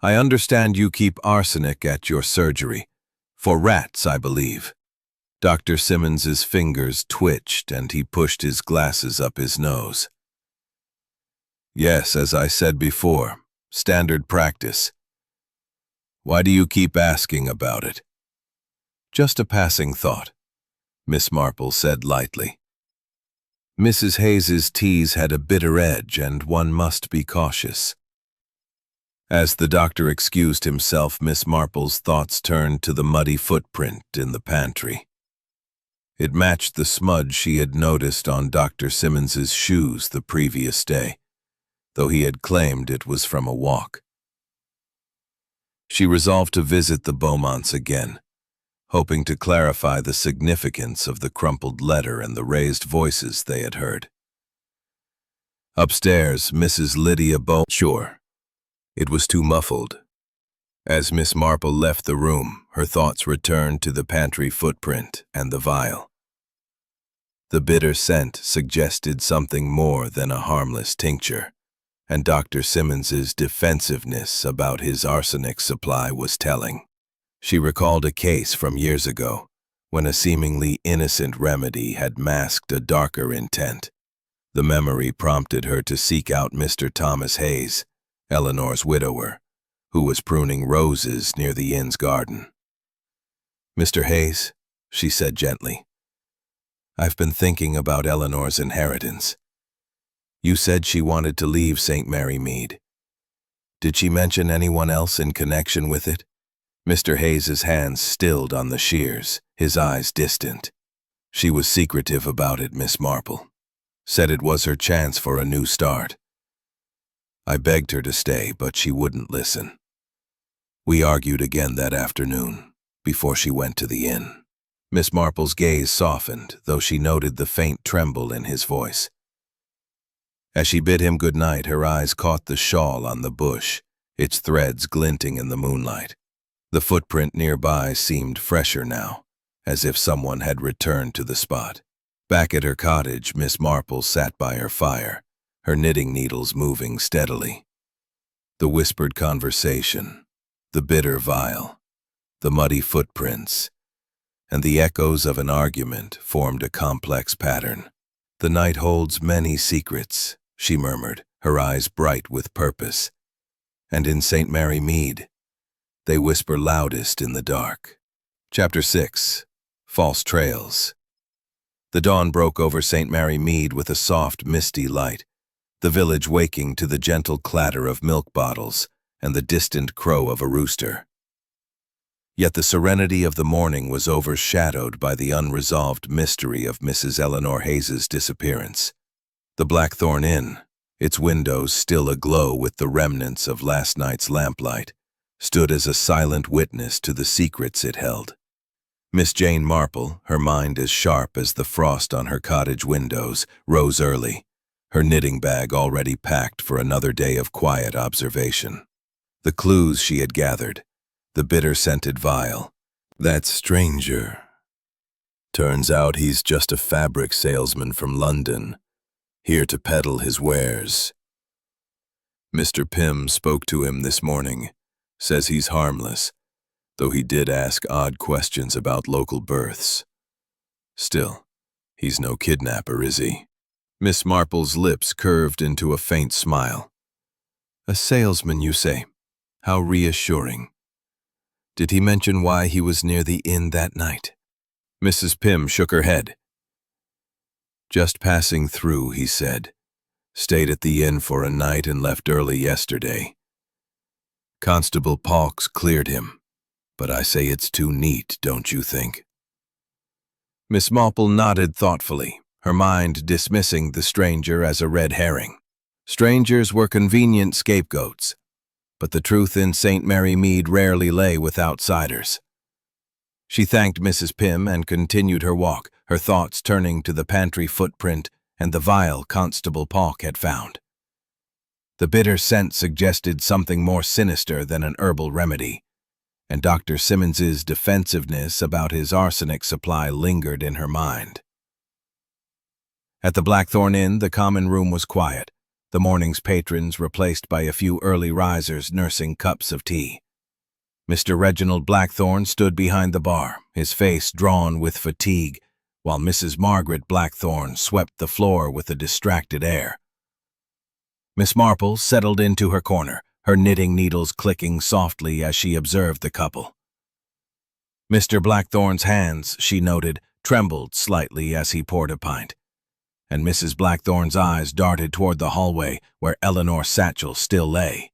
I understand you keep arsenic at your surgery. For rats, I believe." Dr. Simmons's fingers twitched and he pushed his glasses up his nose. "Yes, as I said before, standard practice. Why do you keep asking about it?" "Just a passing thought," Miss Marple said lightly. Mrs. Hayes's teas had a bitter edge, and one must be cautious. As the doctor excused himself, Miss Marple's thoughts turned to the muddy footprint in the pantry. It matched the smudge she had noticed on Dr. Simmons's shoes the previous day, though he had claimed it was from a walk. She resolved to visit the Beaumonts again, hoping to clarify the significance of the crumpled letter and the raised voices they had heard. Upstairs, Mrs. Lydia Beaumont. Sure. It was too muffled. As Miss Marple left the room, her thoughts returned to the pantry footprint and the vial. The bitter scent suggested something more than a harmless tincture, and Dr. Simmons's defensiveness about his arsenic supply was telling. She recalled a case from years ago, when a seemingly innocent remedy had masked a darker intent. The memory prompted her to seek out Mr. Thomas Hayes, Eleanor's widower, who was pruning roses near the inn's garden. "Mr. Hayes," she said gently, "I've been thinking about Eleanor's inheritance. You said she wanted to leave St. Mary Mead. Did she mention anyone else in connection with it?" Mr. Hayes's hands stilled on the shears, his eyes distant. "She was secretive about it, Miss Marple. Said it was her chance for a new start. I begged her to stay, but she wouldn't listen. We argued again that afternoon, before she went to the inn." Miss Marple's gaze softened, though she noted the faint tremble in his voice. As she bid him good night, her eyes caught the shawl on the bush, its threads glinting in the moonlight. The footprint nearby seemed fresher now, as if someone had returned to the spot. Back at her cottage, Miss Marple sat by her fire, her knitting needles moving steadily. The whispered conversation, the bitter vial, the muddy footprints, and the echoes of an argument formed a complex pattern. "The night holds many secrets," she murmured, her eyes bright with purpose. "And in St. Mary Mead, they whisper loudest in the dark." Chapter 6. False Trails. The dawn broke over St. Mary Mead with a soft, misty light, the village waking to the gentle clatter of milk bottles and the distant crow of a rooster. Yet the serenity of the morning was overshadowed by the unresolved mystery of Mrs. Eleanor Hayes's disappearance. The Blackthorn Inn, its windows still aglow with the remnants of last night's lamplight, stood as a silent witness to the secrets it held. Miss Jane Marple, her mind as sharp as the frost on her cottage windows, rose early, her knitting bag already packed for another day of quiet observation. The clues she had gathered, the bitter-scented vial, that stranger. Turns out he's just a fabric salesman from London, here to peddle his wares. Mr. Pym spoke to him this morning, says he's harmless, though he did ask odd questions about local births. Still, he's no kidnapper, is he? Miss Marple's lips curved into a faint smile. "A salesman, you say? How reassuring. Did he mention why he was near the inn that night?" Mrs. Pym shook her head. "Just passing through," he said. "Stayed at the inn for a night and left early yesterday. Constable Pawkes cleared him, but I say it's too neat, don't you think?" Miss Marple nodded thoughtfully, her mind dismissing the stranger as a red herring. Strangers were convenient scapegoats, but the truth in St. Mary Mead rarely lay with outsiders. She thanked Mrs. Pym and continued her walk, her thoughts turning to the pantry footprint and the vial Constable Pawkes had found. The bitter scent suggested something more sinister than an herbal remedy, and Dr. Simmons's defensiveness about his arsenic supply lingered in her mind. At the Blackthorn Inn, the common room was quiet, the morning's patrons replaced by a few early risers nursing cups of tea. Mr. Reginald Blackthorn stood behind the bar, his face drawn with fatigue, while Mrs. Margaret Blackthorn swept the floor with a distracted air. Miss Marple settled into her corner, her knitting needles clicking softly as she observed the couple. Mr. Blackthorn's hands, she noted, trembled slightly as he poured a pint, and Mrs. Blackthorn's eyes darted toward the hallway where Eleanor's satchel still lay.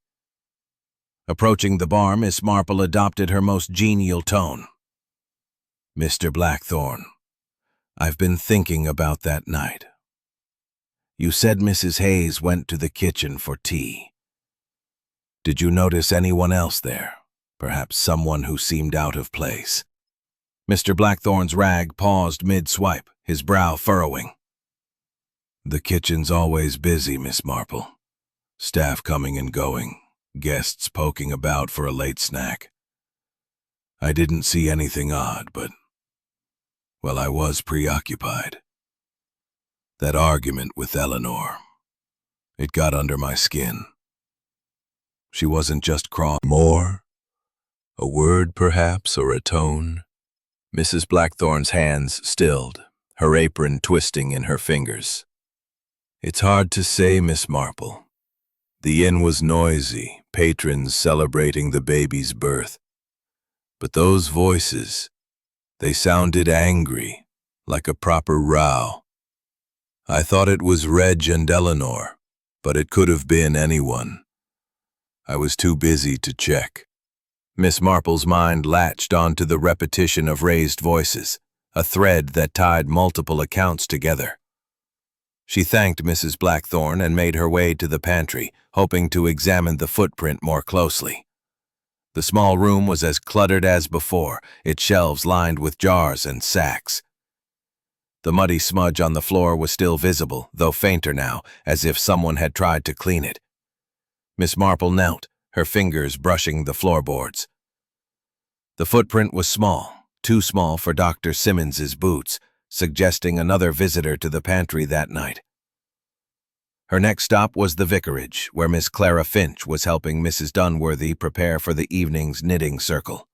Approaching the bar, Miss Marple adopted her most genial tone. "Mr. Blackthorn, I've been thinking about that night. You said Mrs. Hayes went to the kitchen for tea. Did you notice anyone else there? Perhaps someone who seemed out of place?" Mr. Blackthorn's rag paused mid-swipe, his brow furrowing. "The kitchen's always busy, Miss Marple. Staff coming and going, guests poking about for a late snack. I didn't see anything odd, but, well, I was preoccupied. That argument with Eleanor, it got under my skin. She wasn't just cross. More? A word, perhaps, or a tone?" Mrs. Blackthorn's hands stilled, her apron twisting in her fingers. "It's hard to say, Miss Marple. The inn was noisy, patrons celebrating the baby's birth. But those voices, they sounded angry, like a proper row. I thought it was Reg and Eleanor, but it could have been anyone. I was too busy to check." Miss Marple's mind latched onto the repetition of raised voices, a thread that tied multiple accounts together. She thanked Mrs. Blackthorn and made her way to the pantry, hoping to examine the footprint more closely. The small room was as cluttered as before, its shelves lined with jars and sacks. The muddy smudge on the floor was still visible, though fainter now, as if someone had tried to clean it. Miss Marple knelt, her fingers brushing the floorboards. The footprint was small, too small for Dr. Simmons's boots, suggesting another visitor to the pantry that night. Her next stop was the vicarage, where Miss Clara Finch was helping Mrs. Dunworthy prepare for the evening's knitting circle.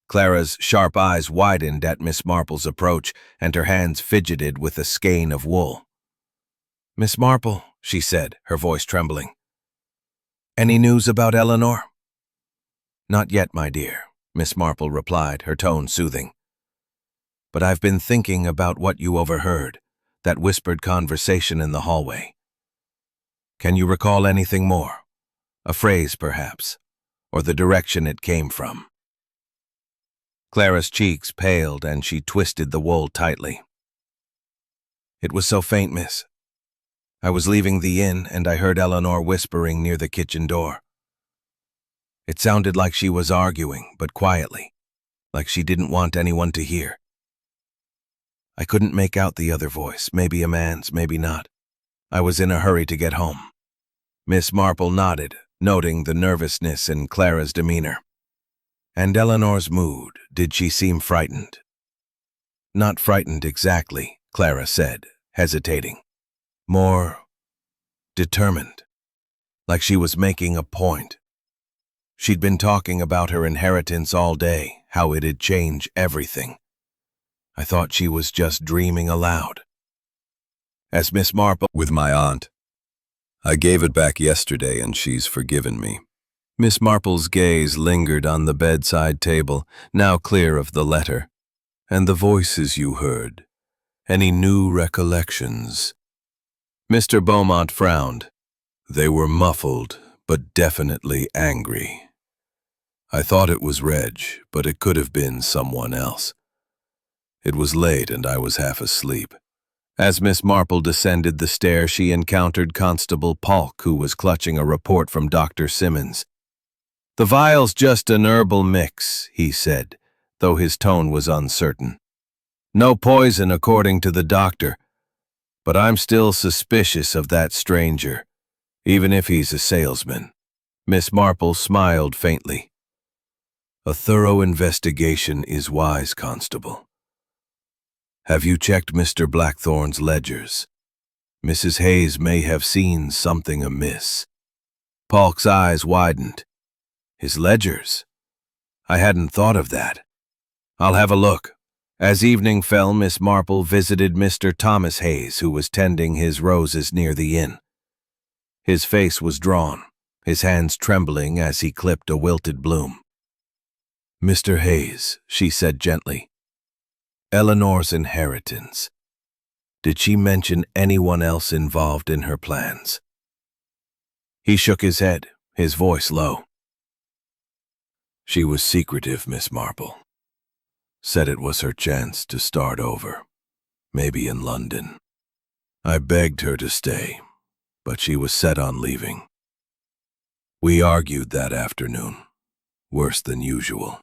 Clara's sharp eyes widened at Miss Marple's approach, and her hands fidgeted with a skein of wool. "Miss Marple," she said, her voice trembling. "Any news about Eleanor?" "Not yet, my dear," Miss Marple replied, her tone soothing. "But I've been thinking about what you overheard, that whispered conversation in the hallway. Can you recall anything more? A phrase, perhaps, or the direction it came from?" Clara's cheeks paled and she twisted the wool tightly. "It was so faint, miss. I was leaving the inn and I heard Eleanor whispering near the kitchen door. It sounded like she was arguing, but quietly, like she didn't want anyone to hear. I couldn't make out the other voice, maybe a man's, maybe not. I was in a hurry to get home." Miss Marple nodded, noting the nervousness in Clara's demeanor. "And Eleanor's mood, did she seem frightened?" "Not frightened exactly," Clara said, hesitating. "More determined, like she was making a point. She'd been talking about her inheritance all day, how it'd change everything. I thought she was just dreaming aloud." As Miss Marple, With my aunt. I gave it back yesterday and she's forgiven me. Miss Marple's gaze lingered on the bedside table, now clear of the letter. "And the voices you heard. Any new recollections?" Mr. Beaumont frowned. "They were muffled, but definitely angry. I thought it was Reg, but it could have been someone else. It was late and I was half asleep." As Miss Marple descended the stair, she encountered Constable Polk, who was clutching a report from Dr. Simmons. "The vial's just an herbal mix," he said, though his tone was uncertain. "No poison according to the doctor, but I'm still suspicious of that stranger, even if he's a salesman." Miss Marple smiled faintly. "A thorough investigation is wise, Constable. Have you checked Mr. Blackthorn's ledgers? Mrs. Hayes may have seen something amiss." Polk's eyes widened. "His ledgers? I hadn't thought of that. I'll have a look." As evening fell, Miss Marple visited Mr. Thomas Hayes, who was tending his roses near the inn. His face was drawn, his hands trembling as he clipped a wilted bloom. "Mr. Hayes," she said gently, "Eleanor's inheritance. Did she mention anyone else involved in her plans?" He shook his head, his voice low. "She was secretive, Miss Marple. Said it was her chance to start over, maybe in London. I begged her to stay, but she was set on leaving. We argued that afternoon, worse than usual."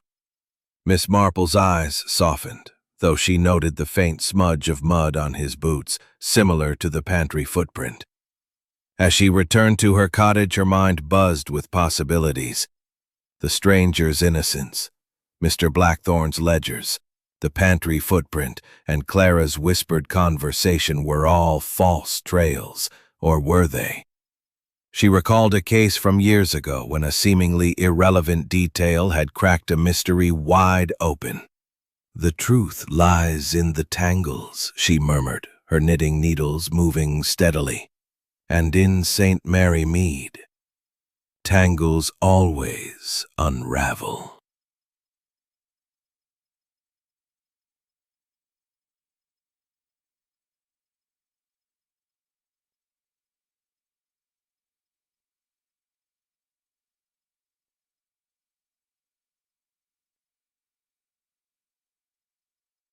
Miss Marple's eyes softened, though she noted the faint smudge of mud on his boots, similar to the pantry footprint. As she returned to her cottage, her mind buzzed with possibilities. The stranger's innocence, Mr. Blackthorn's ledgers, the pantry footprint, and Clara's whispered conversation were all false trails, or were they? She recalled a case from years ago when a seemingly irrelevant detail had cracked a mystery wide open. "The truth lies in the tangles," she murmured, her knitting needles moving steadily. "And in St. Mary Mead, tangles always unravel."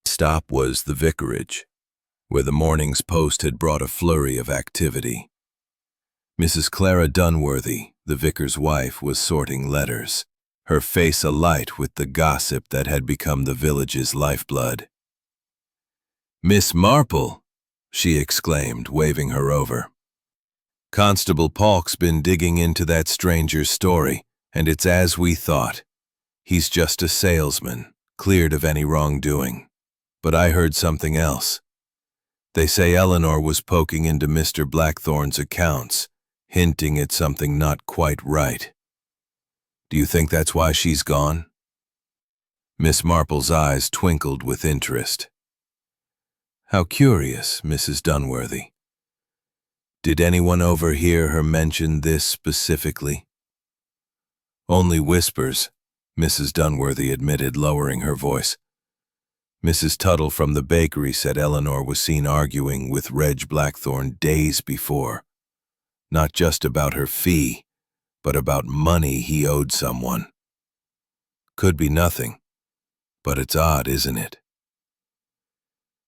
Stop was the vicarage, where the morning's post had brought a flurry of activity. Mrs. Clara Dunworthy, the vicar's wife, was sorting letters, her face alight with the gossip that had become the village's lifeblood. "Miss Marple!" she exclaimed, waving her over. "Constable Polk's been digging into that stranger's story, and it's as we thought. He's just a salesman, cleared of any wrongdoing. But I heard something else. They say Eleanor was poking into Mr. Blackthorn's accounts, hinting at something not quite right. Do you think that's why she's gone? Miss Marple's eyes twinkled with interest. How curious, Mrs. Dunworthy. Did anyone overhear her mention this specifically? Only whispers, Mrs. Dunworthy admitted, lowering her voice. Mrs. Tuttle from the bakery said Eleanor was seen arguing with Reg Blackthorn days before, not just about her fee, but about money he owed someone. Could be nothing, but it's odd, isn't it?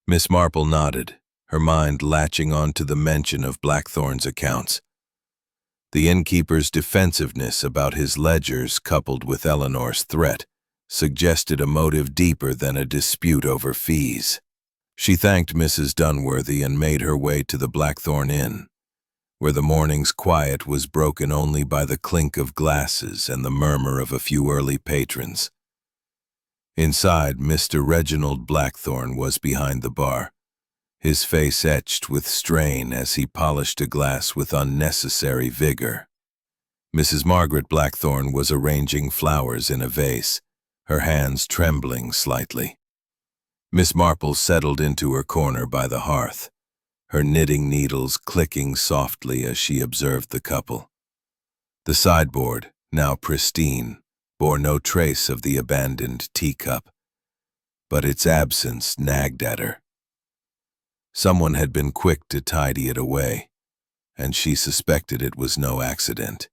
Miss Marple nodded, her mind latching on to the mention of Blackthorn's accounts. The innkeeper's defensiveness about his ledgers, coupled with Eleanor's threat, suggested a motive deeper than a dispute over fees. She thanked Mrs. Dunworthy and made her way to the Blackthorn Inn, where the morning's quiet was broken only by the clink of glasses and the murmur of a few early patrons. Inside, Mr. Reginald Blackthorn was behind the bar, his face etched with strain as he polished a glass with unnecessary vigor. Mrs. Margaret Blackthorn was arranging flowers in a vase, her hands trembling slightly. Miss Marple settled into her corner by the hearth, her knitting needles clicking softly as she observed the couple. The sideboard, now pristine, bore no trace of the abandoned teacup, but its absence nagged at her. Someone had been quick to tidy it away, and she suspected it was no accident.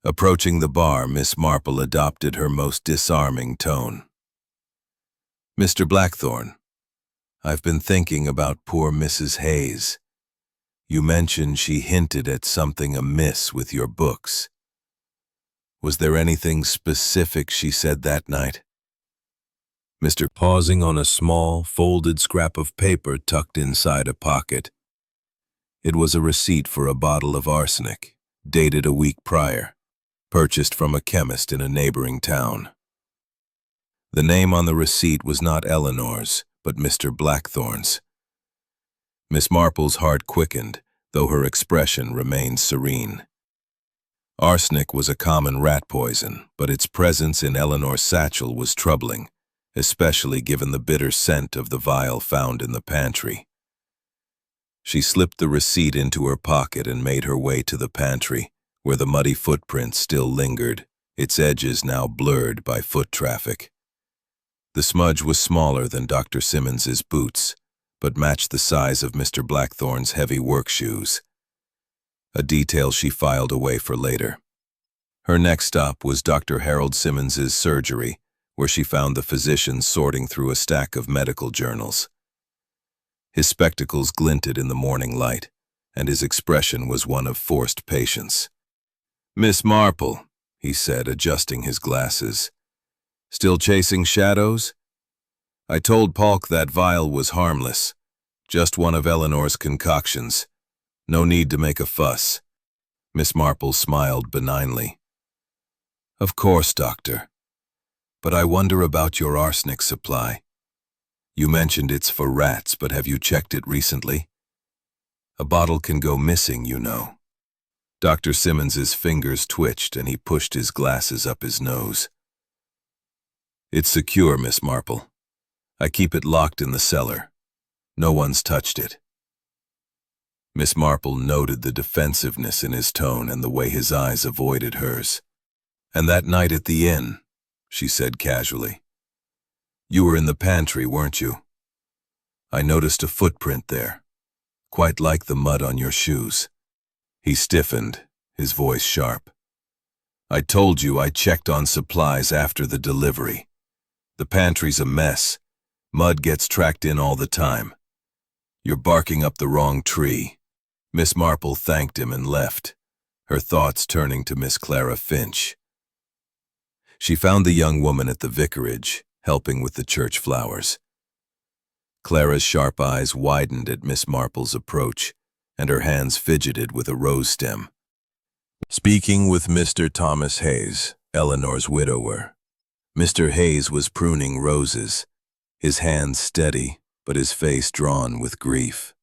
Approaching the bar, Miss Marple adopted her most disarming tone. Mr. Blackthorn, I've been thinking about poor Mrs. Hayes. You mentioned she hinted at something amiss with your books. Was there anything specific she said that night? Mr. pausing on a small, folded scrap of paper tucked inside a pocket. It was a receipt for a bottle of arsenic, dated a week prior, purchased from a chemist in a neighboring town. The name on the receipt was not Eleanor's, but Mr. Blackthorn's. Miss Marple's heart quickened, though her expression remained serene. Arsenic was a common rat poison, but its presence in Eleanor's satchel was troubling, especially given the bitter scent of the vial found in the pantry. She slipped the receipt into her pocket and made her way to the pantry, where the muddy footprint still lingered, its edges now blurred by foot traffic. The smudge was smaller than Dr. Simmons's boots, but matched the size of Mr. Blackthorn's heavy work shoes, a detail she filed away for later. Her next stop was Dr. Harold Simmons's surgery, where she found the physician sorting through a stack of medical journals. His spectacles glinted in the morning light, and his expression was one of forced patience. "Miss Marple," he said, adjusting his glasses. "Still chasing shadows? I told Polk that vial was harmless, just one of Eleanor's concoctions. No need to make a fuss." Miss Marple smiled benignly. "Of course, Doctor. But I wonder about your arsenic supply. You mentioned it's for rats, but have you checked it recently? A bottle can go missing, you know." Dr. Simmons's fingers twitched and he pushed his glasses up his nose. "It's secure, Miss Marple. I keep it locked in the cellar. No one's touched it." Miss Marple noted the defensiveness in his tone and the way his eyes avoided hers. "And that night at the inn," she said casually. "You were in the pantry, weren't you? I noticed a footprint there, quite like the mud on your shoes." He stiffened, his voice sharp. "I told you I checked on supplies after the delivery. The pantry's a mess. Mud gets tracked in all the time. You're barking up the wrong tree." Miss Marple thanked him and left, her thoughts turning to Miss Clara Finch. She found the young woman at the vicarage, helping with the church flowers. Clara's sharp eyes widened at Miss Marple's approach, and her hands fidgeted with a rose stem. Speaking with Mr. Thomas Hayes, Eleanor's widower. Mr. Hayes was pruning roses, his hands steady, but his face drawn with grief.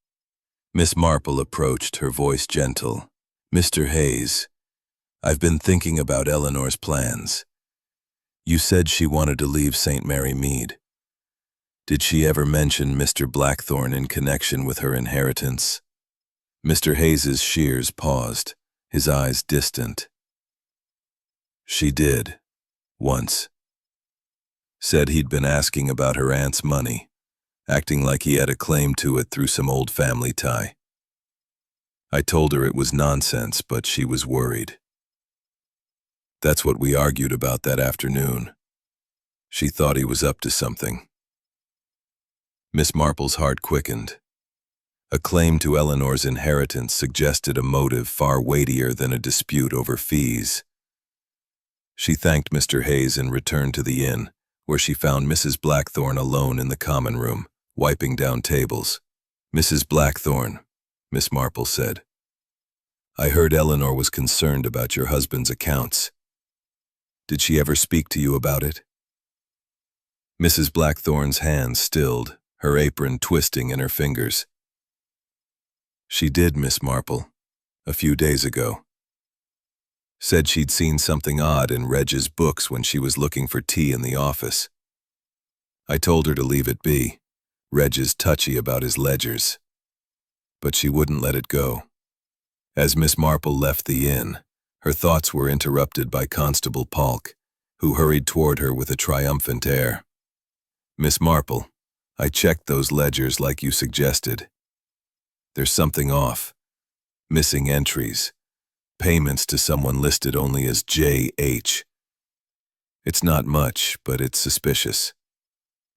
Miss Marple approached, her voice gentle. "Mr. Hayes, I've been thinking about Eleanor's plans. You said she wanted to leave St. Mary Mead. Did she ever mention Mr. Blackthorn in connection with her inheritance?" Mr. Hayes's shears paused, his eyes distant. "She did, once. Said he'd been asking about her aunt's money, acting like he had a claim to it through some old family tie. I told her it was nonsense, but she was worried. That's what we argued about that afternoon. She thought he was up to something." Miss Marple's heart quickened. A claim to Eleanor's inheritance suggested a motive far weightier than a dispute over fees. She thanked Mr. Hayes and returned to the inn, where she found Mrs. Blackthorn alone in the common room, wiping down tables. "Mrs. Blackthorn," Miss Marple said, "I heard Eleanor was concerned about your husband's accounts. Did she ever speak to you about it?" Mrs. Blackthorn's hands stilled, her apron twisting in her fingers. "She did, Miss Marple, a few days ago. Said she'd seen something odd in Reg's books when she was looking for tea in the office. I told her to leave it be. Reg is touchy about his ledgers. But she wouldn't let it go." As Miss Marple left the inn, her thoughts were interrupted by Constable Polk, who hurried toward her with a triumphant air. "Miss Marple, I checked those ledgers like you suggested. There's something off. Missing entries. Payments to someone listed only as J.H. It's not much, but it's suspicious."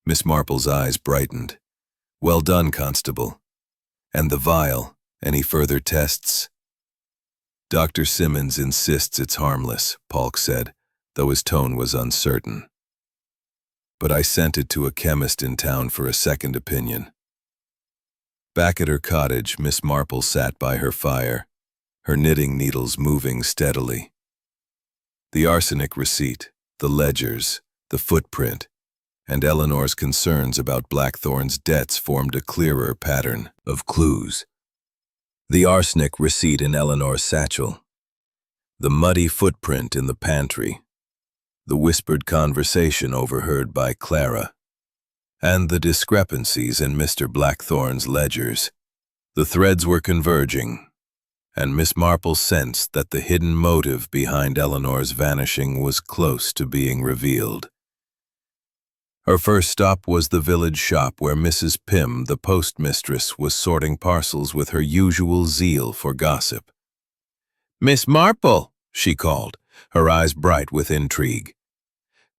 Miss Marple's eyes brightened. "Well done, Constable. And the vial, any further tests?" "Dr. Simmons insists it's harmless," Polk said, though his tone was uncertain. "But I sent it to a chemist in town for a second opinion." Back at her cottage, Miss Marple sat by her fire, her knitting needles moving steadily. The arsenic receipt, the ledgers, the footprint, and Eleanor's concerns about Blackthorn's debts formed a clearer pattern of clues. The arsenic receipt in Eleanor's satchel, the muddy footprint in the pantry, the whispered conversation overheard by Clara, and the discrepancies in Mr. Blackthorn's ledgers. The threads were converging, and Miss Marple sensed that the hidden motive behind Eleanor's vanishing was close to being revealed. Her first stop was the village shop where Mrs. Pym, the postmistress, was sorting parcels with her usual zeal for gossip. "Miss Marple," she called, her eyes bright with intrigue.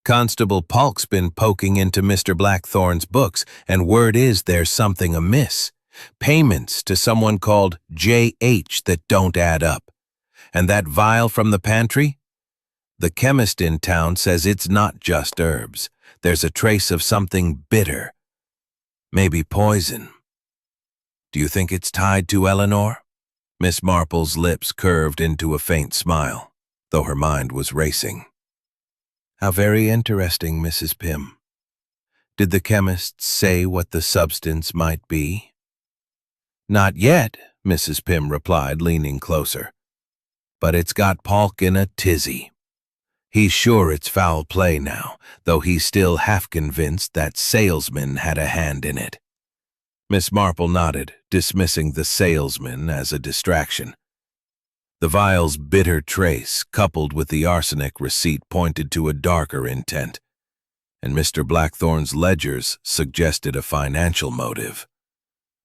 "Constable Polk's been poking into Mr. Blackthorn's books, and word is there's something amiss. Payments to someone called J.H. that don't add up. And that vial from the pantry? The chemist in town says it's not just herbs. There's a trace of something bitter. Maybe poison. Do you think it's tied to Eleanor?" Miss Marple's lips curved into a faint smile, though her mind was racing. "How very interesting, Mrs. Pym. Did the chemist say what the substance might be?" "Not yet," Mrs. Pym replied, leaning closer. "But it's got Polk in a tizzy. He's sure it's foul play now, though he's still half convinced that salesman had a hand in it." Miss Marple nodded, dismissing the salesman as a distraction. The vial's bitter trace, coupled with the arsenic receipt, pointed to a darker intent, and Mr. Blackthorn's ledgers suggested a financial motive.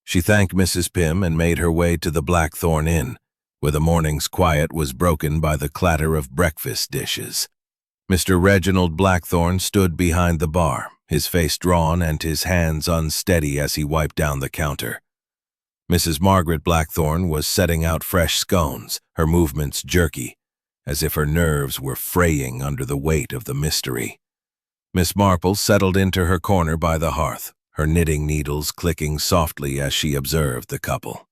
She thanked Mrs. Pym and made her way to the Blackthorn Inn, where the morning's quiet was broken by the clatter of breakfast dishes. Mr. Reginald Blackthorn stood behind the bar, his face drawn and his hands unsteady as he wiped down the counter. Mrs. Margaret Blackthorn was setting out fresh scones, her movements jerky, as if her nerves were fraying under the weight of the mystery. Miss Marple settled into her corner by the hearth, her knitting needles clicking softly as she observed the couple.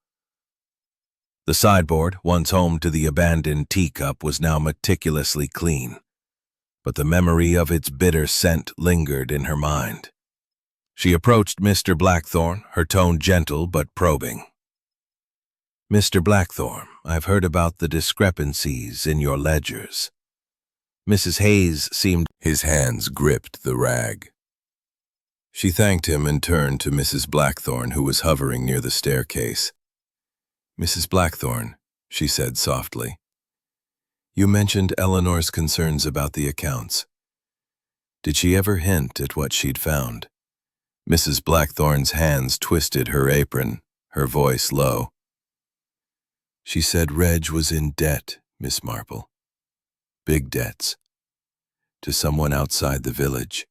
The sideboard, once home to the abandoned teacup, was now meticulously clean, but the memory of its bitter scent lingered in her mind. She approached Mr. Blackthorn, her tone gentle but probing. Mr. Blackthorn, I've heard about the discrepancies in your ledgers. Mrs. Hayes seemed— His hands gripped the rag. She thanked him and turned to Mrs. Blackthorn, who was hovering near the staircase. "Mrs. Blackthorn," she said softly, "you mentioned Eleanor's concerns about the accounts. Did she ever hint at what she'd found?" Mrs. Blackthorn's hands twisted her apron, her voice low. "She said Reg was in debt, Miss Marple. Big debts. To someone outside the village.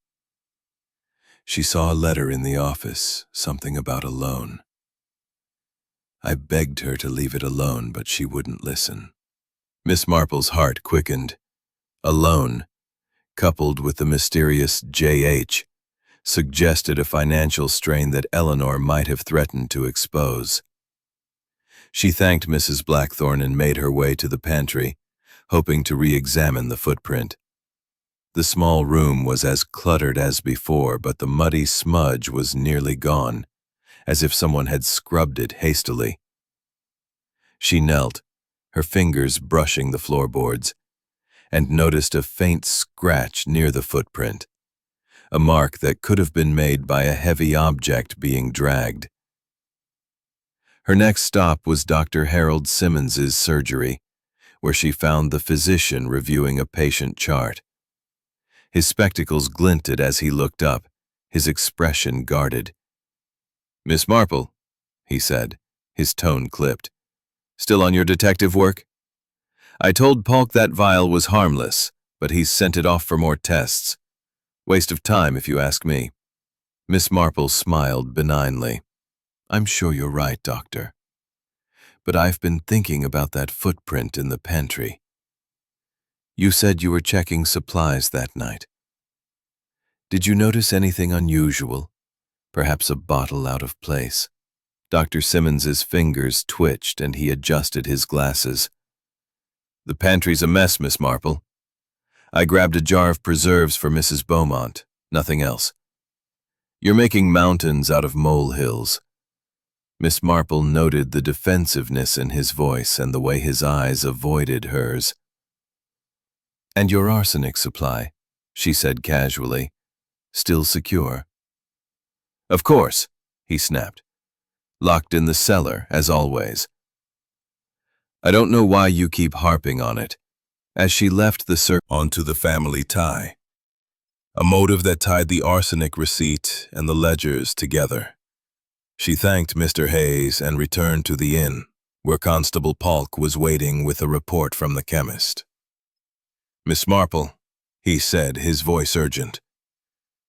She saw a letter in the office, something about a loan. I begged her to leave it alone, but she wouldn't listen." Miss Marple's heart quickened. A loan, coupled with the mysterious JH, suggested a financial strain that Eleanor might have threatened to expose. She thanked Mrs. Blackthorn and made her way to the pantry, hoping to re-examine the footprint. The small room was as cluttered as before, but the muddy smudge was nearly gone, as if someone had scrubbed it hastily. She knelt, her fingers brushing the floorboards, and noticed a faint scratch near the footprint, a mark that could have been made by a heavy object being dragged. Her next stop was Dr. Harold Simmons's surgery, where she found the physician reviewing a patient chart. His spectacles glinted as he looked up, his expression guarded. "Miss Marple," he said, his tone clipped. "Still on your detective work? I told Polk that vial was harmless, but he's sent it off for more tests. Waste of time, if you ask me." Miss Marple smiled benignly. "I'm sure you're right, Doctor. But I've been thinking about that footprint in the pantry. You said you were checking supplies that night. Did you notice anything unusual? Perhaps a bottle out of place?" Dr. Simmons's fingers twitched and he adjusted his glasses. "The pantry's a mess, Miss Marple. I grabbed a jar of preserves for Mrs. Beaumont, nothing else. You're making mountains out of molehills." Miss Marple noted the defensiveness in his voice and the way his eyes avoided hers. "And your arsenic supply," she said casually, "still secure?" "Of course," he snapped. "Locked in the cellar, as always. I don't know why you keep harping on it." As she left the onto the family tie, a motive that tied the arsenic receipt and the ledgers together. She thanked Mr. Hayes and returned to the inn, where Constable Polk was waiting with a report from the chemist. "Miss Marple," he said, his voice urgent.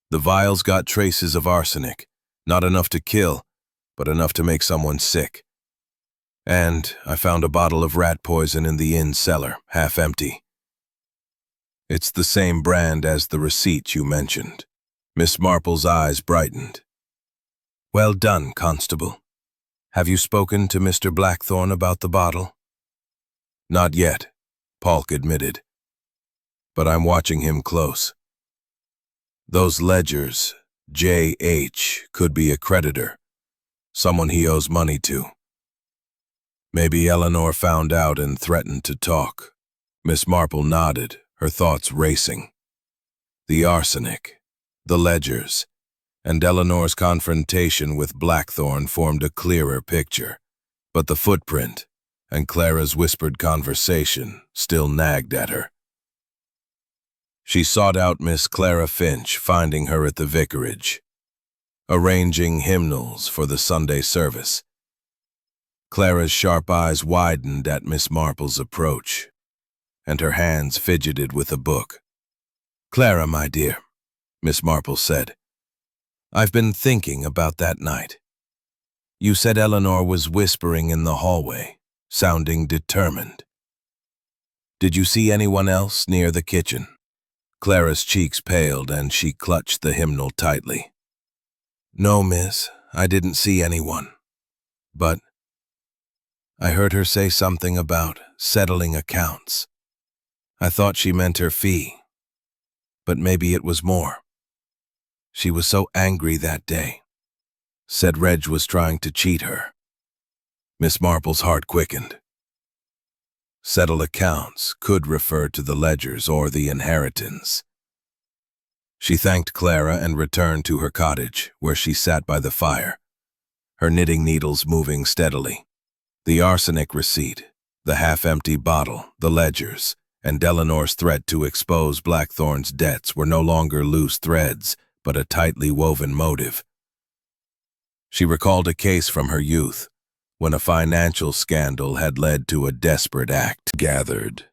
"The vial's got traces of arsenic, not enough to kill, but enough to make someone sick. And I found a bottle of rat poison in the inn cellar, half empty. It's the same brand as the receipt you mentioned." Miss Marple's eyes brightened. "Well done, Constable. Have you spoken to Mr. Blackthorn about the bottle?" "Not yet," Polk admitted. "But I'm watching him close. Those ledgers, J.H., could be a creditor, someone he owes money to. Maybe Eleanor found out and threatened to talk." Miss Marple nodded, her thoughts racing. The arsenic, the ledgers, and Eleanor's confrontation with Blackthorn formed a clearer picture, but the footprint and Clara's whispered conversation still nagged at her. She sought out Miss Clara Finch, finding her at the vicarage, arranging hymnals for the Sunday service. Clara's sharp eyes widened at Miss Marple's approach, and her hands fidgeted with a book. "Clara, my dear," Miss Marple said, "I've been thinking about that night. You said Eleanor was whispering in the hallway, sounding determined. Did you see anyone else near the kitchen?" Clara's cheeks paled and she clutched the hymnal tightly. "No, miss, I didn't see anyone. But I heard her say something about settling accounts. I thought she meant her fee, but maybe it was more. She was so angry that day. Said Reg was trying to cheat her." Miss Marple's heart quickened. Settled accounts could refer to the ledgers or the inheritance. She thanked Clara and returned to her cottage, where she sat by the fire, her knitting needles moving steadily. The arsenic receipt, the half-empty bottle, the ledgers, and Eleanor's threat to expose Blackthorn's debts were no longer loose threads, but a tightly woven motive. She recalled a case from her youth, when a financial scandal had led to a desperate act. Gathered.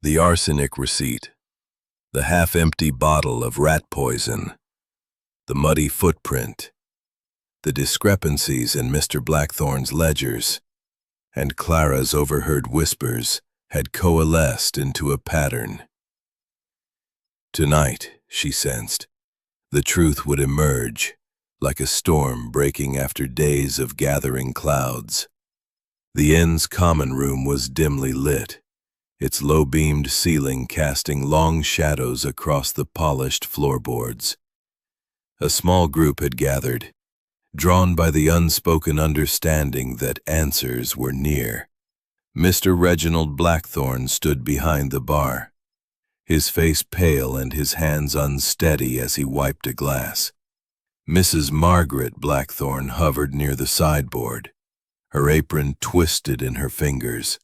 The arsenic receipt, the half-empty bottle of rat poison, the muddy footprint, the discrepancies in Mr. Blackthorn's ledgers, and Clara's overheard whispers had coalesced into a pattern. Tonight, she sensed, the truth would emerge, like a storm breaking after days of gathering clouds. The inn's common room was dimly lit, its low-beamed ceiling casting long shadows across the polished floorboards. A small group had gathered, drawn by the unspoken understanding that answers were near. Mr. Reginald Blackthorn stood behind the bar, his face pale and his hands unsteady as he wiped a glass. Mrs. Margaret Blackthorn hovered near the sideboard, her apron twisted in her fingers,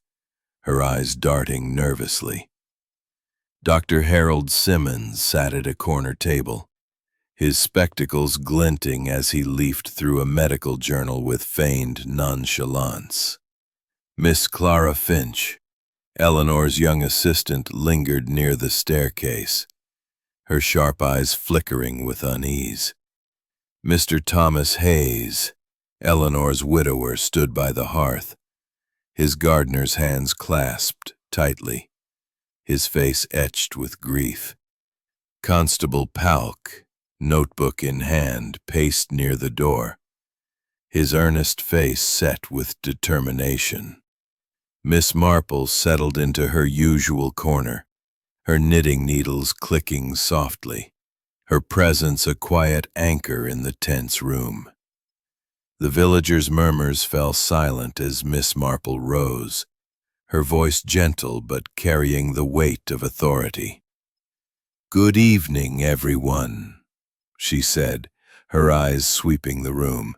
her eyes darting nervously. Dr. Harold Simmons sat at a corner table, his spectacles glinting as he leafed through a medical journal with feigned nonchalance. Miss Clara Finch, Eleanor's young assistant, lingered near the staircase, her sharp eyes flickering with unease. Mr. Thomas Hayes, Eleanor's widower, stood by the hearth, his gardener's hands clasped tightly, his face etched with grief. Constable Palk, notebook in hand, paced near the door, his earnest face set with determination. Miss Marple settled into her usual corner, her knitting needles clicking softly, her presence a quiet anchor in the tense room. The villagers' murmurs fell silent as Miss Marple rose, her voice gentle but carrying the weight of authority. "Good evening, everyone," she said, her eyes sweeping the room.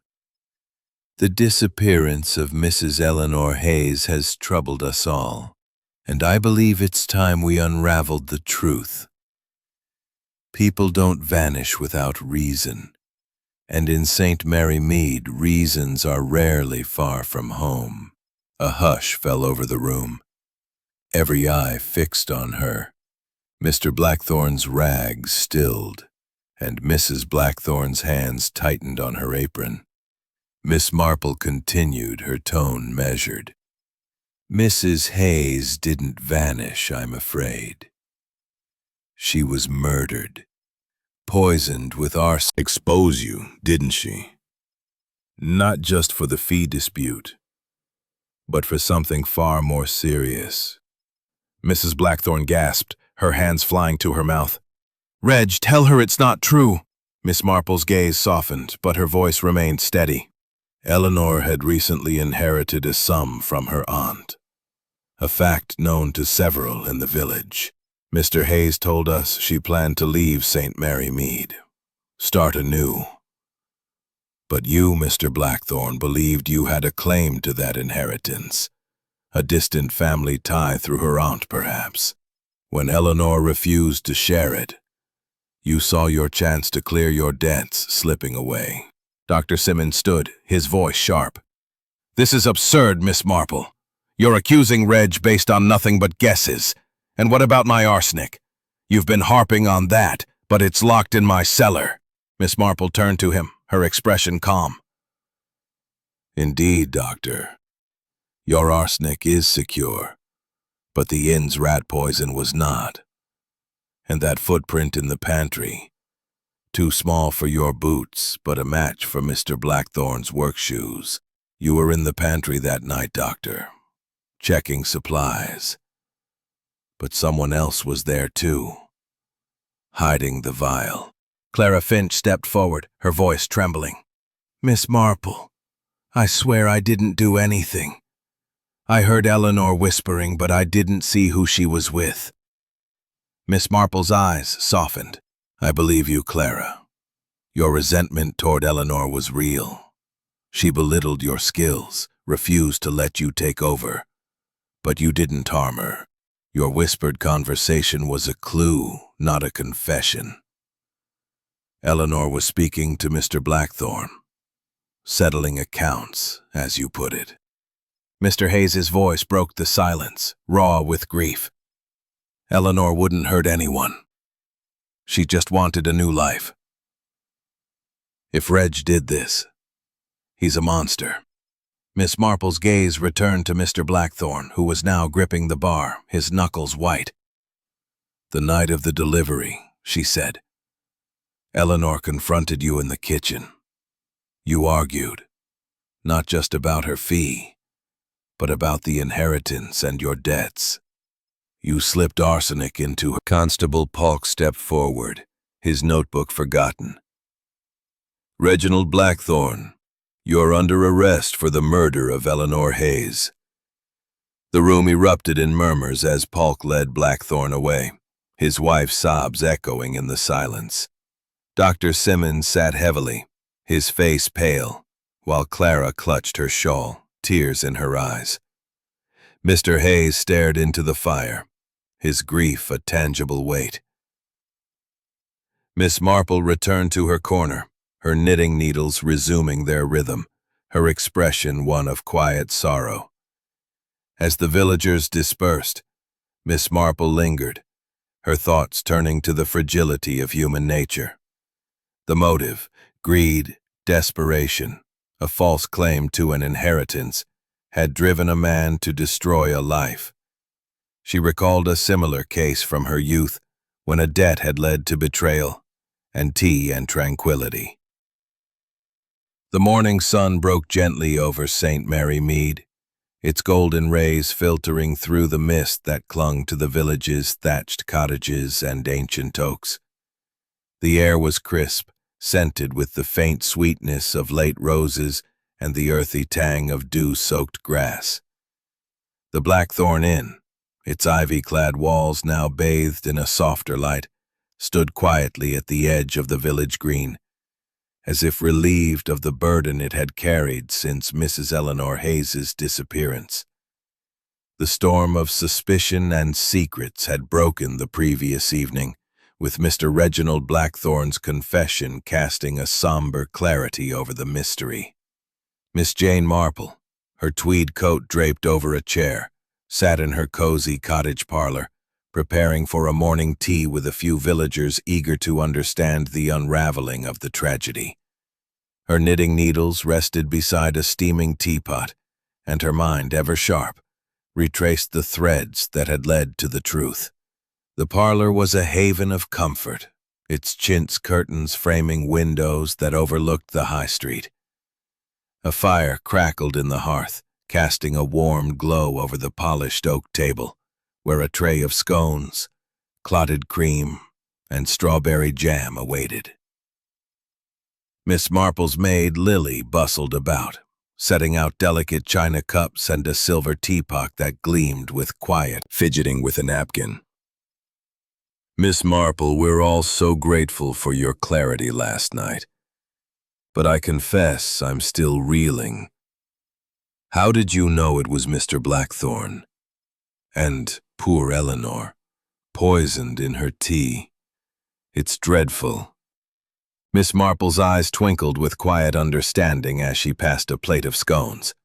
"The disappearance of Mrs. Eleanor Hayes has troubled us all, and I believe it's time we unraveled the truth. People don't vanish without reason, and in St. Mary Mead, reasons are rarely far from home." A hush fell over the room, every eye fixed on her. Mr. Blackthorn's rags stilled, and Mrs. Blackthorn's hands tightened on her apron. Miss Marple continued, her tone measured. "Mrs. Hayes didn't vanish, I'm afraid. She was murdered, poisoned with arsenic." "Expose you, didn't she? Not just for the fee dispute, but for something far more serious." Mrs. Blackthorn gasped, her hands flying to her mouth. "Reg, tell her it's not true." Miss Marple's gaze softened, but her voice remained steady. Eleanor had recently inherited a sum from her aunt, a fact known to several in the village. Mr. Hayes told us she planned to leave St. Mary Mead, start anew. But you, Mr. Blackthorn, believed you had a claim to that inheritance, a distant family tie through her aunt, perhaps. When Eleanor refused to share it, you saw your chance to clear your debts slipping away. Dr. Simmons stood, his voice sharp. "This is absurd, Miss Marple. You're accusing Reg based on nothing but guesses. And what about my arsenic? You've been harping on that, but it's locked in my cellar." Miss Marple turned to him, her expression calm. "Indeed, Doctor. Your arsenic is secure, but the inn's rat poison was not. And that footprint in the pantry, too small for your boots, but a match for Mr. Blackthorn's work shoes. You were in the pantry that night, Doctor, checking supplies. But someone else was there too, hiding the vial." Clara Finch stepped forward, her voice trembling. "Miss Marple, I swear I didn't do anything. I heard Eleanor whispering, but I didn't see who she was with. Miss Marple's eyes softened. I believe you, Clara. Your resentment toward Eleanor was real. She belittled your skills, refused to let you take over. But you didn't harm her. Your whispered conversation was a clue, not a confession. Eleanor was speaking to Mr. Blackthorn. Settling accounts, as you put it. Mr. Hayes's voice broke the silence, raw with grief. Eleanor wouldn't hurt anyone. She just wanted a new life. If Reg did this, he's a monster. Miss Marple's gaze returned to Mr. Blackthorn, who was now gripping the bar, his knuckles white. The night of the delivery, she said. Eleanor confronted you in the kitchen. You argued, not just about her fee, but about the inheritance and your debts. You slipped arsenic into her. Constable Polk stepped forward, his notebook forgotten. Reginald Blackthorn, you're under arrest for the murder of Eleanor Hayes. The room erupted in murmurs as Polk led Blackthorn away, his wife's sobs echoing in the silence. Dr. Simmons sat heavily, his face pale, while Clara clutched her shawl, tears in her eyes. Mr. Hayes stared into the fire, his grief a tangible weight. Miss Marple returned to her corner, her knitting needles resuming their rhythm, her expression one of quiet sorrow. As the villagers dispersed, Miss Marple lingered, her thoughts turning to the fragility of human nature. The motive, greed, desperation, a false claim to an inheritance, had driven a man to destroy a life. She recalled a similar case from her youth, when a debt had led to betrayal, and tea and tranquility. The morning sun broke gently over St. Mary Mead, its golden rays filtering through the mist that clung to the village's thatched cottages and ancient oaks. The air was crisp, scented with the faint sweetness of late roses and the earthy tang of dew-soaked grass. The Blackthorn Inn, its ivy-clad walls now bathed in a softer light, stood quietly at the edge of the village green, as if relieved of the burden it had carried since Mrs. Eleanor Hayes's disappearance. The storm of suspicion and secrets had broken the previous evening, with Mr. Reginald Blackthorn's confession casting a somber clarity over the mystery. Miss Jane Marple, her tweed coat draped over a chair, sat in her cozy cottage parlor, preparing for a morning tea with a few villagers eager to understand the unraveling of the tragedy. Her knitting needles rested beside a steaming teapot, and her mind, ever sharp, retraced the threads that had led to the truth. The parlor was a haven of comfort, its chintz curtains framing windows that overlooked the high street. A fire crackled in the hearth, casting a warm glow over the polished oak table, where a tray of scones, clotted cream, and strawberry jam awaited. Miss Marple's maid, Lily, bustled about, setting out delicate china cups and a silver teapot that gleamed with quiet, fidgeting with a napkin. Miss Marple, we're all so grateful for your clarity last night. But I confess I'm still reeling. How did you know it was Mr. Blackthorn? And poor Eleanor, poisoned in her tea. It's dreadful. Miss Marple's eyes twinkled with quiet understanding as she passed a plate of scones.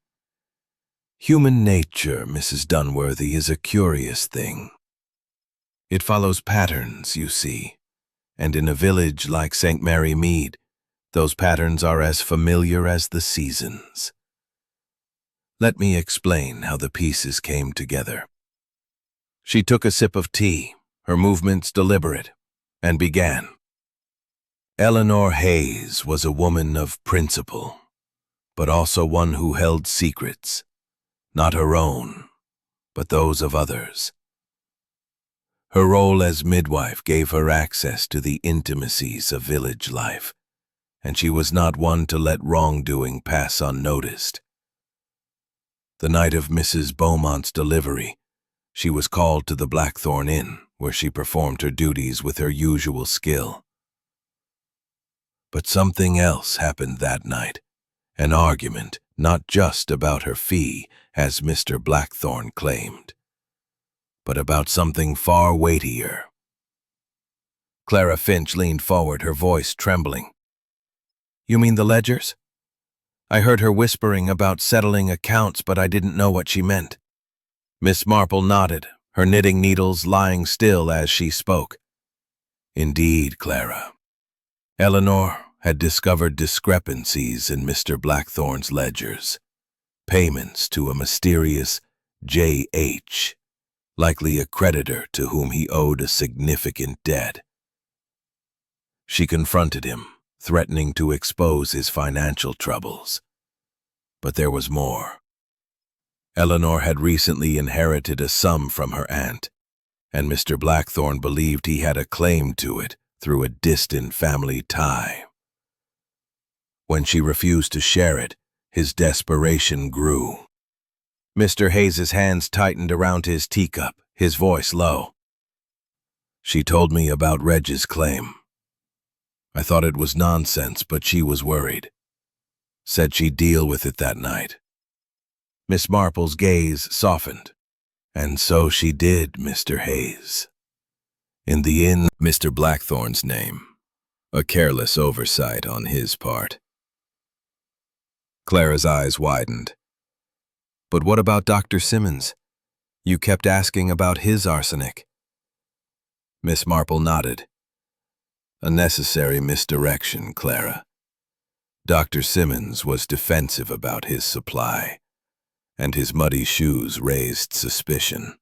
Human nature, Mrs. Dunworthy, is a curious thing. It follows patterns, you see, and in a village like St. Mary Mead, those patterns are as familiar as the seasons. Let me explain how the pieces came together. She took a sip of tea, her movements deliberate, and began. Eleanor Hayes was a woman of principle, but also one who held secrets, not her own, but those of others. Her role as midwife gave her access to the intimacies of village life, and she was not one to let wrongdoing pass unnoticed. The night of Mrs. Beaumont's delivery, she was called to the Blackthorn Inn, where she performed her duties with her usual skill. But something else happened that night, an argument not just about her fee, as Mr. Blackthorn claimed, but about something far weightier. Clara Finch leaned forward, her voice trembling. "You mean the ledgers? I heard her whispering about settling accounts, but I didn't know what she meant." Miss Marple nodded, her knitting needles lying still as she spoke. "Indeed, Clara. Eleanor had discovered discrepancies in Mr. Blackthorn's ledgers, payments to a mysterious J.H., likely a creditor to whom he owed a significant debt. She confronted him, threatening to expose his financial troubles. But there was more. Eleanor had recently inherited a sum from her aunt, and Mr. Blackthorn believed he had a claim to it through a distant family tie. When she refused to share it, his desperation grew. Mr. Hayes's hands tightened around his teacup, his voice low. "She told me about Reg's claim. I thought it was nonsense, but she was worried. Said she'd deal with it that night." Miss Marple's gaze softened. "And so she did, Mr. Hayes. In the inn, Mr. Blackthorn's name. A careless oversight on his part." Clara's eyes widened. "But what about Dr. Simmons? You kept asking about his arsenic." Miss Marple nodded. "A necessary misdirection, Clara. Dr. Simmons was defensive about his supply, and his muddy shoes raised suspicion.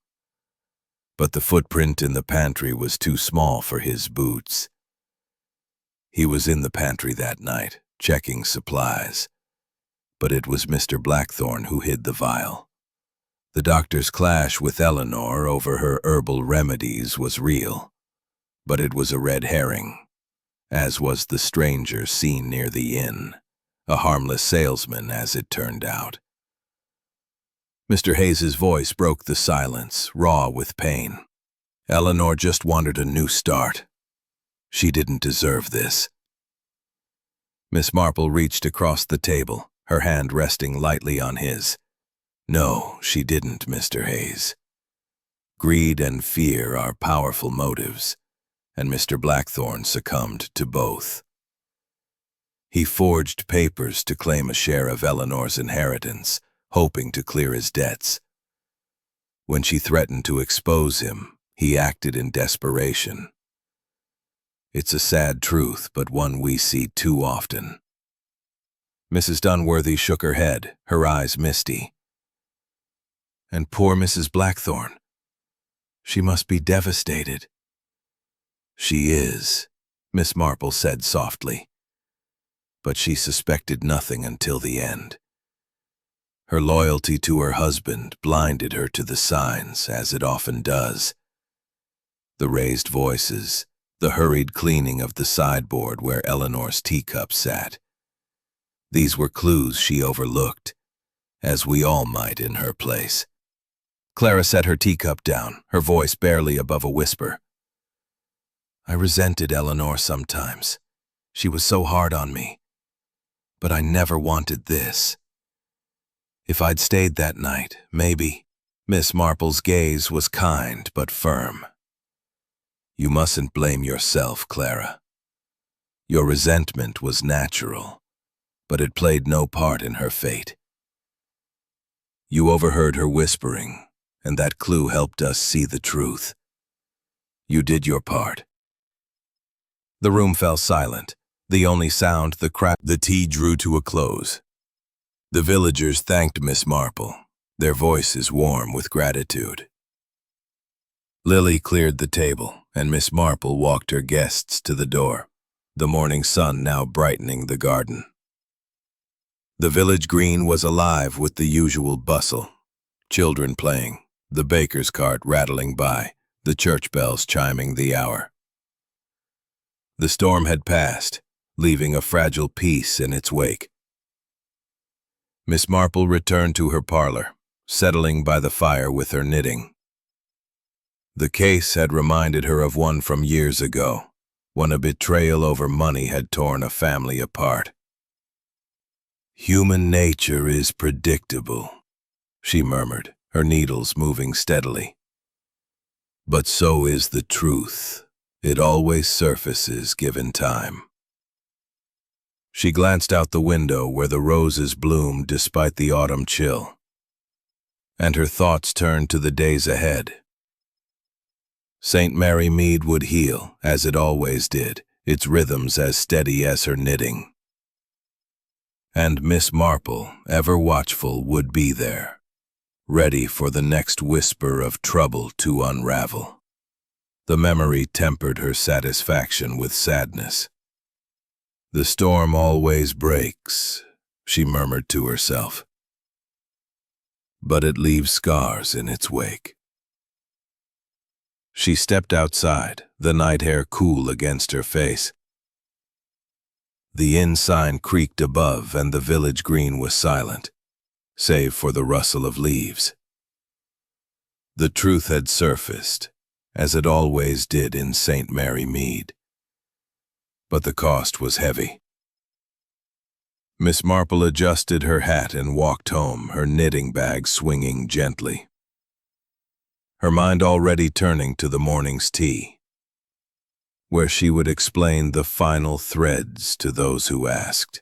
But the footprint in the pantry was too small for his boots. He was in the pantry that night, checking supplies, but it was Mr. Blackthorn who hid the vial. The doctor's clash with Eleanor over her herbal remedies was real, but it was a red herring, as was the stranger seen near the inn, a harmless salesman as it turned out." Mr. Hayes's voice broke the silence, raw with pain. "Eleanor just wanted a new start. She didn't deserve this." Miss Marple reached across the table, her hand resting lightly on his. "No, she didn't, Mr. Hayes. Greed and fear are powerful motives, and Mr. Blackthorn succumbed to both. He forged papers to claim a share of Eleanor's inheritance, hoping to clear his debts. When she threatened to expose him, he acted in desperation. It's a sad truth, but one we see too often." Mrs. Dunworthy shook her head, her eyes misty. "And poor Mrs. Blackthorn. She must be devastated." "She is," Miss Marple said softly. "But she suspected nothing until the end. Her loyalty to her husband blinded her to the signs, as it often does. The raised voices, the hurried cleaning of the sideboard where Eleanor's teacup sat. These were clues she overlooked, as we all might in her place." Clara set her teacup down, her voice barely above a whisper. "I resented Eleanor sometimes. She was so hard on me. But I never wanted this. If I'd stayed that night, maybe." Miss Marple's gaze was kind but firm. "You mustn't blame yourself, Clara. Your resentment was natural, but it played no part in her fate. You overheard her whispering, and that clue helped us see the truth. You did your part." The room fell silent, the only sound the crack. The tea drew to a close. The villagers thanked Miss Marple, their voices warm with gratitude. Lily cleared the table, and Miss Marple walked her guests to the door, the morning sun now brightening the garden. The village green was alive with the usual bustle, children playing, the baker's cart rattling by, the church bells chiming the hour. The storm had passed, leaving a fragile piece in its wake. Miss Marple returned to her parlor, settling by the fire with her knitting. The case had reminded her of one from years ago, when a betrayal over money had torn a family apart. "Human nature is predictable," she murmured, her needles moving steadily. "But so is the truth. It always surfaces given time." She glanced out the window where the roses bloomed despite the autumn chill, and her thoughts turned to the days ahead. St. Mary Mead would heal, as it always did, its rhythms as steady as her knitting. And Miss Marple, ever watchful, would be there, ready for the next whisper of trouble to unravel. The memory tempered her satisfaction with sadness. "The storm always breaks," she murmured to herself, "but it leaves scars in its wake." She stepped outside, the night air cool against her face. The inn sign creaked above, and the village green was silent, save for the rustle of leaves. The truth had surfaced, as it always did in St. Mary Mead. But the cost was heavy. Miss Marple adjusted her hat and walked home, her knitting bag swinging gently, her mind already turning to the morning's tea, where she would explain the final threads to those who asked.